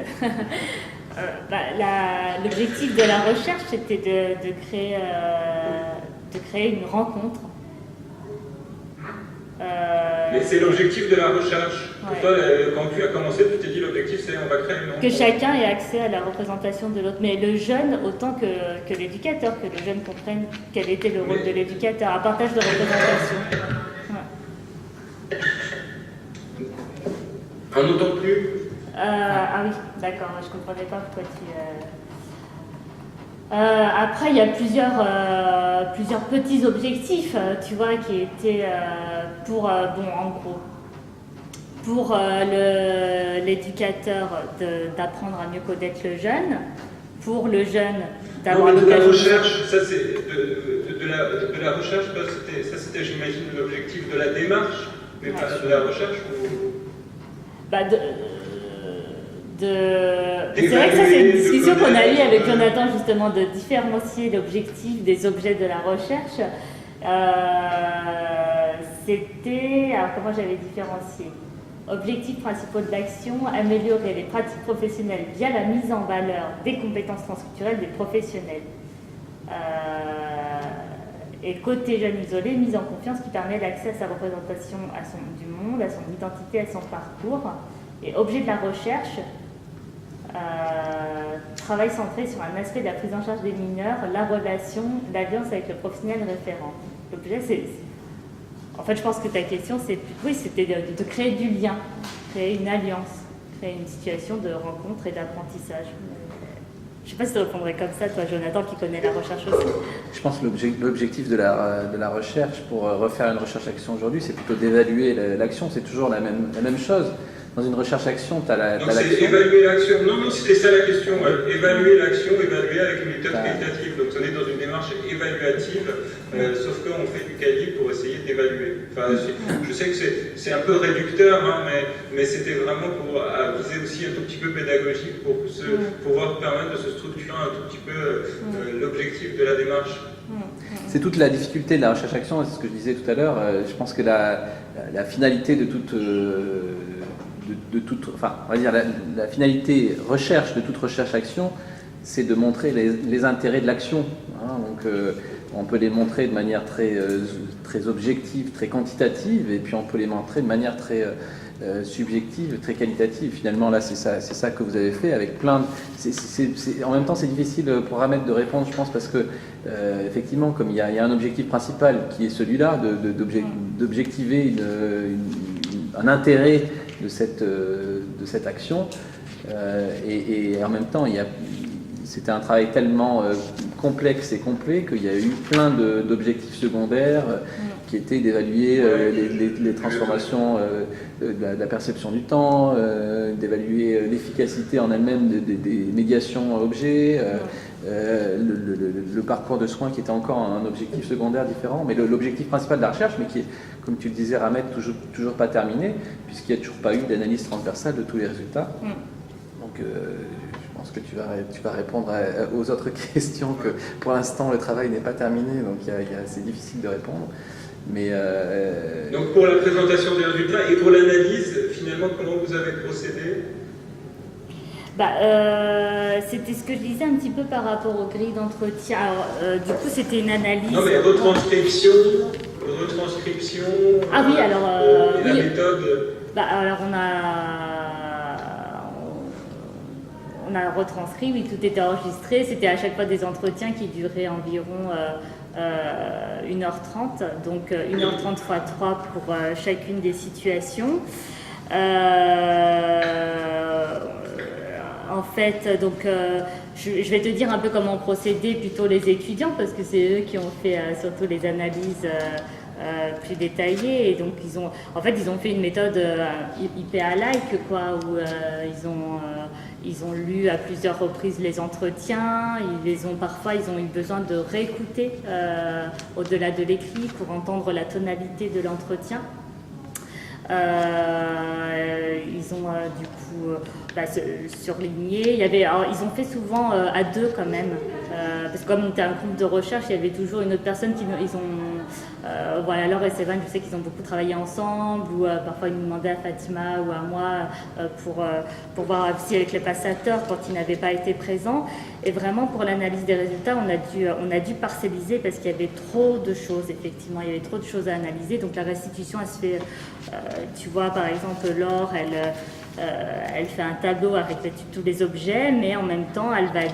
L'objectif de la recherche, c'était de créer une rencontre. Mais c'est l'objectif de la recherche. Pour toi, quand tu as commencé, tu t'es dit l'objectif c'est on va créer une rencontre. Que chacun ait accès à la représentation de l'autre. Mais le jeune, autant que l'éducateur, que le jeune comprenne quel était le rôle de l'éducateur, un partage de représentation. En autant plus Ah oui, d'accord, je ne comprenais pas pourquoi tu... après, il y a plusieurs petits objectifs, tu vois, qui étaient en gros, pour l'éducateur d'apprendre à mieux connaître le jeune, pour le jeune d'avoir l'occasion... de la recherche, ça c'est de la recherche, ça c'était j'imagine l'objectif de la démarche, mais pas de la recherche ou... C'est vrai que ça c'est une discussion qu'on a eue avec Jonathan justement de différencier l'objectif des objets de la recherche. Alors comment j'avais différencié? Objectifs principaux de l'action, améliorer les pratiques professionnelles via la mise en valeur des compétences transculturelles des professionnels. Et côté jeune isolé, mise en confiance qui permet l'accès à sa représentation du monde, à son identité, à son parcours. Et objet de la recherche, travail centré sur un aspect de la prise en charge des mineurs, la relation, l'alliance avec le professionnel référent. L'objet, en fait, je pense que ta question, c'était de créer du lien, créer une alliance, créer une situation de rencontre et d'apprentissage. Je ne sais pas si tu répondrais comme ça, toi, Jonathan, qui connais la recherche aussi. Je pense que l'objectif de la recherche, pour refaire une recherche-action aujourd'hui, c'est plutôt d'évaluer l'action. C'est toujours la même chose. dans une recherche-action, tu as Donc l'action. c'est évaluer l'action. Non, c'était ça la question. Évaluer l'action, évaluer avec une méthode qualitative. Donc on est dans une démarche évaluative, sauf qu'on fait du quali pour essayer d'évaluer. Enfin, je sais que c'est un peu réducteur, hein, mais c'était vraiment pour viser aussi un tout petit peu pédagogique pour pouvoir permettre de se structurer un tout petit peu l'objectif de la démarche. C'est toute la difficulté de la recherche-action, c'est ce que je disais tout à l'heure. Je pense que la finalité de toute, enfin, on va dire la finalité recherche de toute recherche-action, c'est de montrer les intérêts de l'action. Hein. Donc, on peut les montrer de manière très objective, très quantitative, et puis on peut les montrer de manière très subjective, très qualitative. Finalement, là, c'est ça que vous avez fait avec plein de... En même temps, c'est difficile pour Ahmed de répondre, je pense, parce que effectivement, comme il y a un objectif principal qui est celui-là, d'objectiver un intérêt de cette action, et en même temps, c'était un travail tellement complexe et complet qu'il y a eu plein d'objectifs secondaires qui étaient d'évaluer les transformations de la perception du temps, d'évaluer l'efficacité en elle-même des médiations objets, le parcours de soins qui était encore un objectif secondaire différent, mais l'objectif principal de la recherche, mais qui est, comme tu le disais, Ahmed, toujours pas terminé, puisqu'il n'y a toujours pas eu d'analyse transversale de tous les résultats. Donc, je pense que tu vas répondre aux autres questions, que pour l'instant le travail n'est pas terminé, donc c'est difficile de répondre. Mais donc pour la présentation des résultats et pour l'analyse, finalement, comment vous avez procédé? C'était ce que je disais un petit peu par rapport aux grilles d'entretien. Alors, du coup, c'était une analyse... Non, mais retranscription... Ah oui, alors... la méthode... Alors, on a retranscrit, oui, tout était enregistré. C'était à chaque fois des entretiens qui duraient environ 1h30. Donc 1h30 x 3 pour chacune des situations. En fait, donc, je vais te dire un peu comment procéder plutôt les étudiants, parce que c'est eux qui ont fait surtout les analyses plus détaillées. Et donc, ils ont fait une méthode IPA-like, quoi, où ils ont lu à plusieurs reprises les entretiens. Parfois, ils ont eu besoin de réécouter au-delà de l'écrit pour entendre la tonalité de l'entretien. Ils ont du coup surligné. Ils ont fait souvent à deux quand même, parce que comme on était un groupe de recherche, il y avait toujours une autre personne Laure et Sévan, je sais qu'ils ont beaucoup travaillé ensemble, ou parfois ils nous demandaient à Fatima ou à moi pour voir aussi avec les passateurs quand ils n'avaient pas été présents. Et vraiment pour l'analyse des résultats, on a dû parcelliser parce qu'il y avait trop de choses, effectivement, il y avait trop de choses à analyser. Donc la restitution, elle se fait, tu vois, par exemple, Laure, elle fait un tableau avec tous les objets, mais en même temps, elle va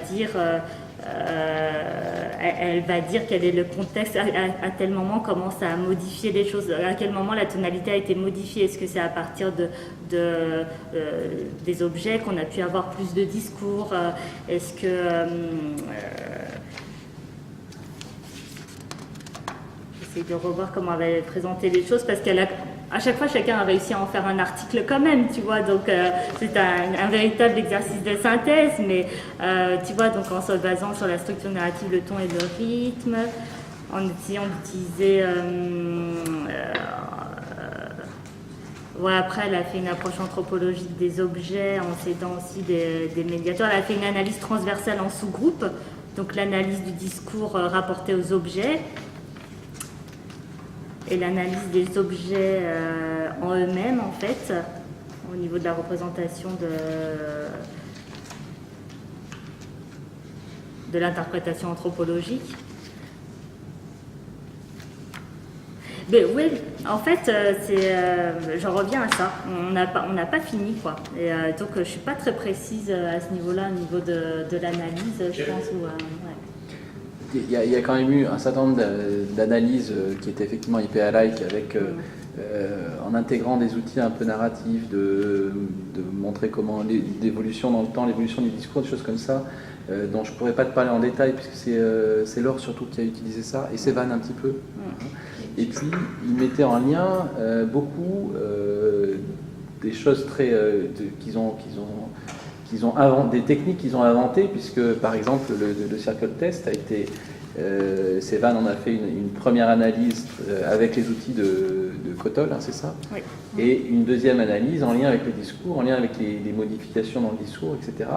dire quel est le contexte, à tel moment comment ça a modifié les choses, à quel moment la tonalité a été modifiée. Est-ce que c'est à partir des objets qu'on a pu avoir plus de discours, est-ce que j'essaie de revoir comment elle avait présenté les choses, parce à chaque fois, chacun a réussi à en faire un article quand même, tu vois, donc c'est un véritable exercice de synthèse, mais tu vois, donc en se basant sur la structure narrative, le ton et le rythme, en essayant d'utiliser... après, elle a fait une approche anthropologique des objets, en s'aidant aussi des médiateurs. Elle a fait une analyse transversale en sous-groupe, donc l'analyse du discours rapporté aux objets, et l'analyse des objets en eux-mêmes, en fait, au niveau de la représentation de l'interprétation anthropologique. Mais oui, en fait, j'en reviens à ça. On n'a pas fini, quoi. Et donc, je ne suis pas très précise à ce niveau-là, au niveau de l'analyse, je pense. Il y a quand même eu un certain nombre d'analyses qui étaient effectivement IPA-like, avec, en intégrant des outils un peu narratifs, de montrer comment l'évolution dans le temps, l'évolution du discours, des choses comme ça, dont je ne pourrais pas te parler en détail, puisque c'est Laure surtout qui a utilisé ça, et Sévan un petit peu. Et puis, il mettait en lien beaucoup des choses qu'ils ont des techniques qu'ils ont inventées, puisque par exemple le circle test a été, Sévan en a fait une première analyse avec les outils de Kotol, hein, c'est ça? Oui. Et une deuxième analyse en lien avec le discours, en lien avec les modifications dans le discours, etc.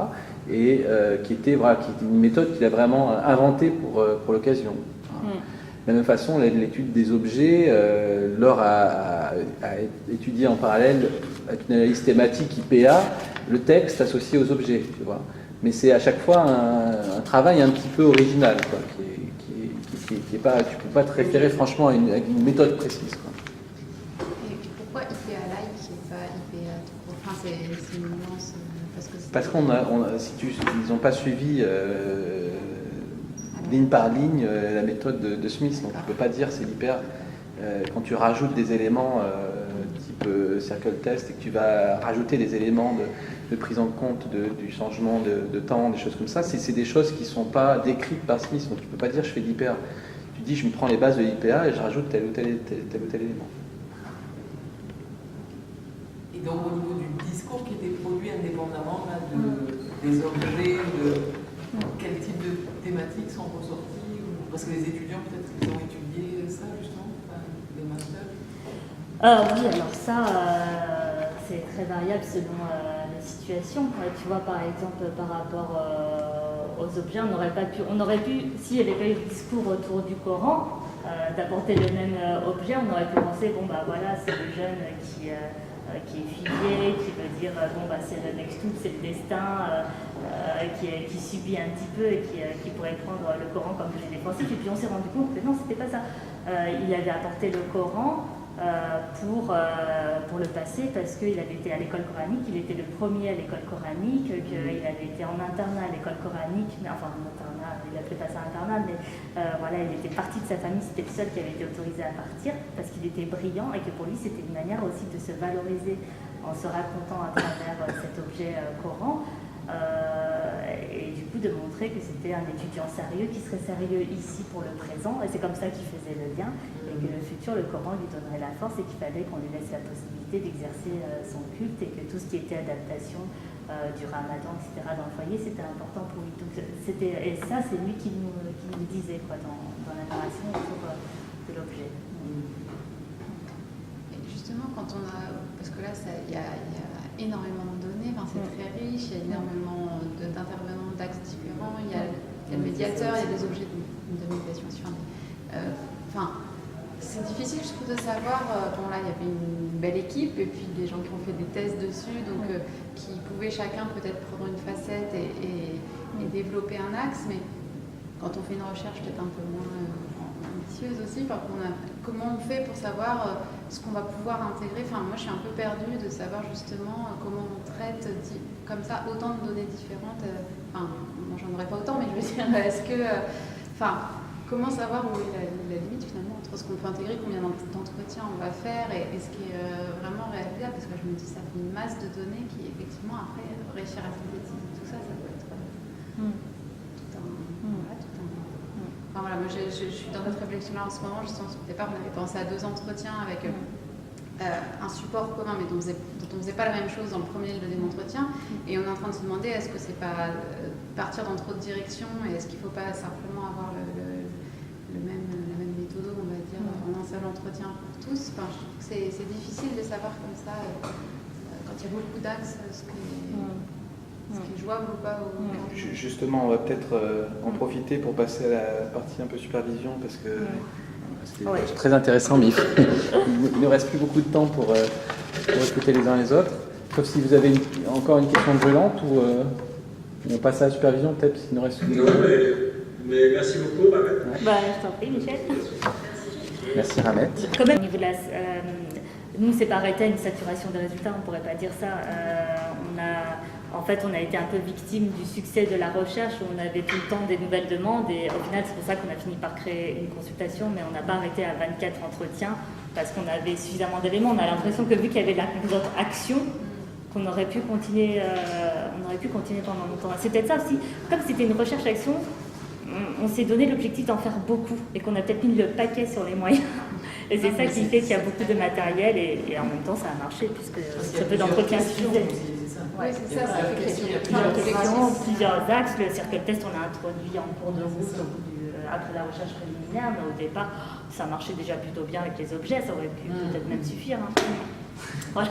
Et qui était une méthode qu'il a vraiment inventée pour l'occasion. De la même façon, l'étude des objets, Laure a étudié en parallèle, avec une analyse thématique IPA, le texte associé aux objets, tu vois. Mais c'est à chaque fois un travail un petit peu original, quoi, qui est pas, tu peux pas te référer franchement à une méthode précise, quoi. Et puis pourquoi IPA like et pas IPA tout court? Enfin, c'est une nuance parce qu'on ils n'ont pas suivi ligne par ligne la méthode de Smith, donc tu peux pas dire c'est l'hyper. Quand tu rajoutes des éléments type circle test et que tu vas rajouter des éléments de prise en compte du changement de temps, des choses comme ça, c'est des choses qui ne sont pas décrites par Smith, donc tu ne peux pas dire je fais de l'hyper. Tu dis je me prends les bases de l'IPA et je rajoute tel ou tel élément. Et donc au niveau du discours qui était produit indépendamment là, des objets, quel type de thématiques sont ressorties? Parce que les étudiants peut-être qu'ils ont étudié ça justement, les masters. Oui, alors ça, c'est très variable selon la situation. Tu vois, par exemple, par rapport aux objets, on aurait pu, s'il n'y avait pas eu de discours autour du Coran, d'apporter le même objet, on aurait pu penser, bon bah voilà, c'est le jeune qui est fuyé, qui veut dire, bon bah c'est le next tout, c'est le destin, qui subit un petit peu et qui pourrait prendre le Coran comme objet défensif. Et puis on s'est rendu compte que non, c'était pas ça. Il avait apporté le Coran pour le passé parce qu'il avait été à l'école coranique, il était le premier à l'école coranique, qu'il avait été en internat à l'école coranique, mais enfin en internat, il appelait pas ça internat, mais voilà, il était parti de sa famille, c'était le seul qui avait été autorisé à partir parce qu'il était brillant et que pour lui c'était une manière aussi de se valoriser en se racontant à travers cet objet Coran. Et du coup de montrer que c'était un étudiant sérieux qui serait sérieux ici pour le présent, et c'est comme ça qu'il faisait le lien, et que le futur, le Coran lui donnerait la force et qu'il fallait qu'on lui laisse la possibilité d'exercer son culte, et que tout ce qui était adaptation du Ramadan, etc. dans le foyer, c'était important pour lui. Donc, et ça, c'est lui qui nous disait quoi, dans la narration autour de l'objet. Et justement, quand on a, parce que là, il y a énormément de données, enfin, c'est très riche, il y a énormément d'intervenants, d'axes différents, il y a le médiateur, il y a des objets de médiation sur enfin, c'est difficile, je trouve, de savoir. Bon, là, il y avait une belle équipe, et puis des gens qui ont fait des thèses dessus, donc qui pouvaient chacun peut-être prendre une facette et développer un axe, mais quand on fait une recherche peut-être un peu moins ambitieuse aussi, comment on fait pour savoir ce qu'on va pouvoir intégrer. Enfin, moi, je suis un peu perdue de savoir justement comment on traite comme ça autant de données différentes. Enfin, moi, j'en aurais pas autant, mais je veux dire, est-ce que... comment savoir où est la limite finalement entre ce qu'on peut intégrer, combien d'entretiens on va faire et ce qui est vraiment réalisable, parce que je me dis ça fait une masse de données qui effectivement après réussir à synthétiser tout ça, ça peut être tout un... Enfin voilà, moi je suis dans notre réflexion là en ce moment, justement au départ on avait pensé à 2 entretiens avec un support commun, mais dont on faisait pas la même chose dans le premier et le deuxième entretien, et on est en train de se demander est-ce que c'est pas partir dans trop de directions, et est-ce qu'il faut pas simplement avoir la même méthode, on va dire, en un seul entretien pour tous. Enfin, je trouve que c'est difficile de savoir comme ça, quand il y a beaucoup d'axes, ce qui est jouable ou pas. Justement, on va peut-être en profiter pour passer à la partie un peu supervision, parce que c'est très intéressant, mais il ne reste plus beaucoup de temps pour écouter les uns les autres. Sauf si vous avez encore une question brûlante, ou on passe à la supervision, peut-être, s'il nous reste une. Non, mais merci beaucoup, Ramet. Je t'en prie, Michel. Merci, Ramet. Quand même, au niveau de nous, c'est pas arrêté à une saturation des résultats, on ne pourrait pas dire ça. On a été un peu victime du succès de la recherche, où on avait tout le temps des nouvelles demandes, et au final, c'est pour ça qu'on a fini par créer une consultation, mais on n'a pas arrêté à 24 entretiens, parce qu'on avait suffisamment d'éléments. On a l'impression que vu qu'il y avait de la composante action, qu'on aurait pu continuer, pendant longtemps. C'est peut-être ça aussi. Comme c'était une recherche-action, on s'est donné l'objectif d'en faire beaucoup, et qu'on a peut-être mis le paquet sur les moyens. Et c'est ça qui fait qu'il y a beaucoup de matériel et en même temps ça a marché puisque ce peu d'entretien suffisait. Ouais, c'est ça, ça fait questions, il y a Plusieurs questions, questions. plusieurs axes. Le circle test, on l'a introduit en cours de route après la recherche préliminaire, mais au départ, ça marchait déjà plutôt bien avec les objets, ça aurait pu peut-être même suffire. Hein. Voilà.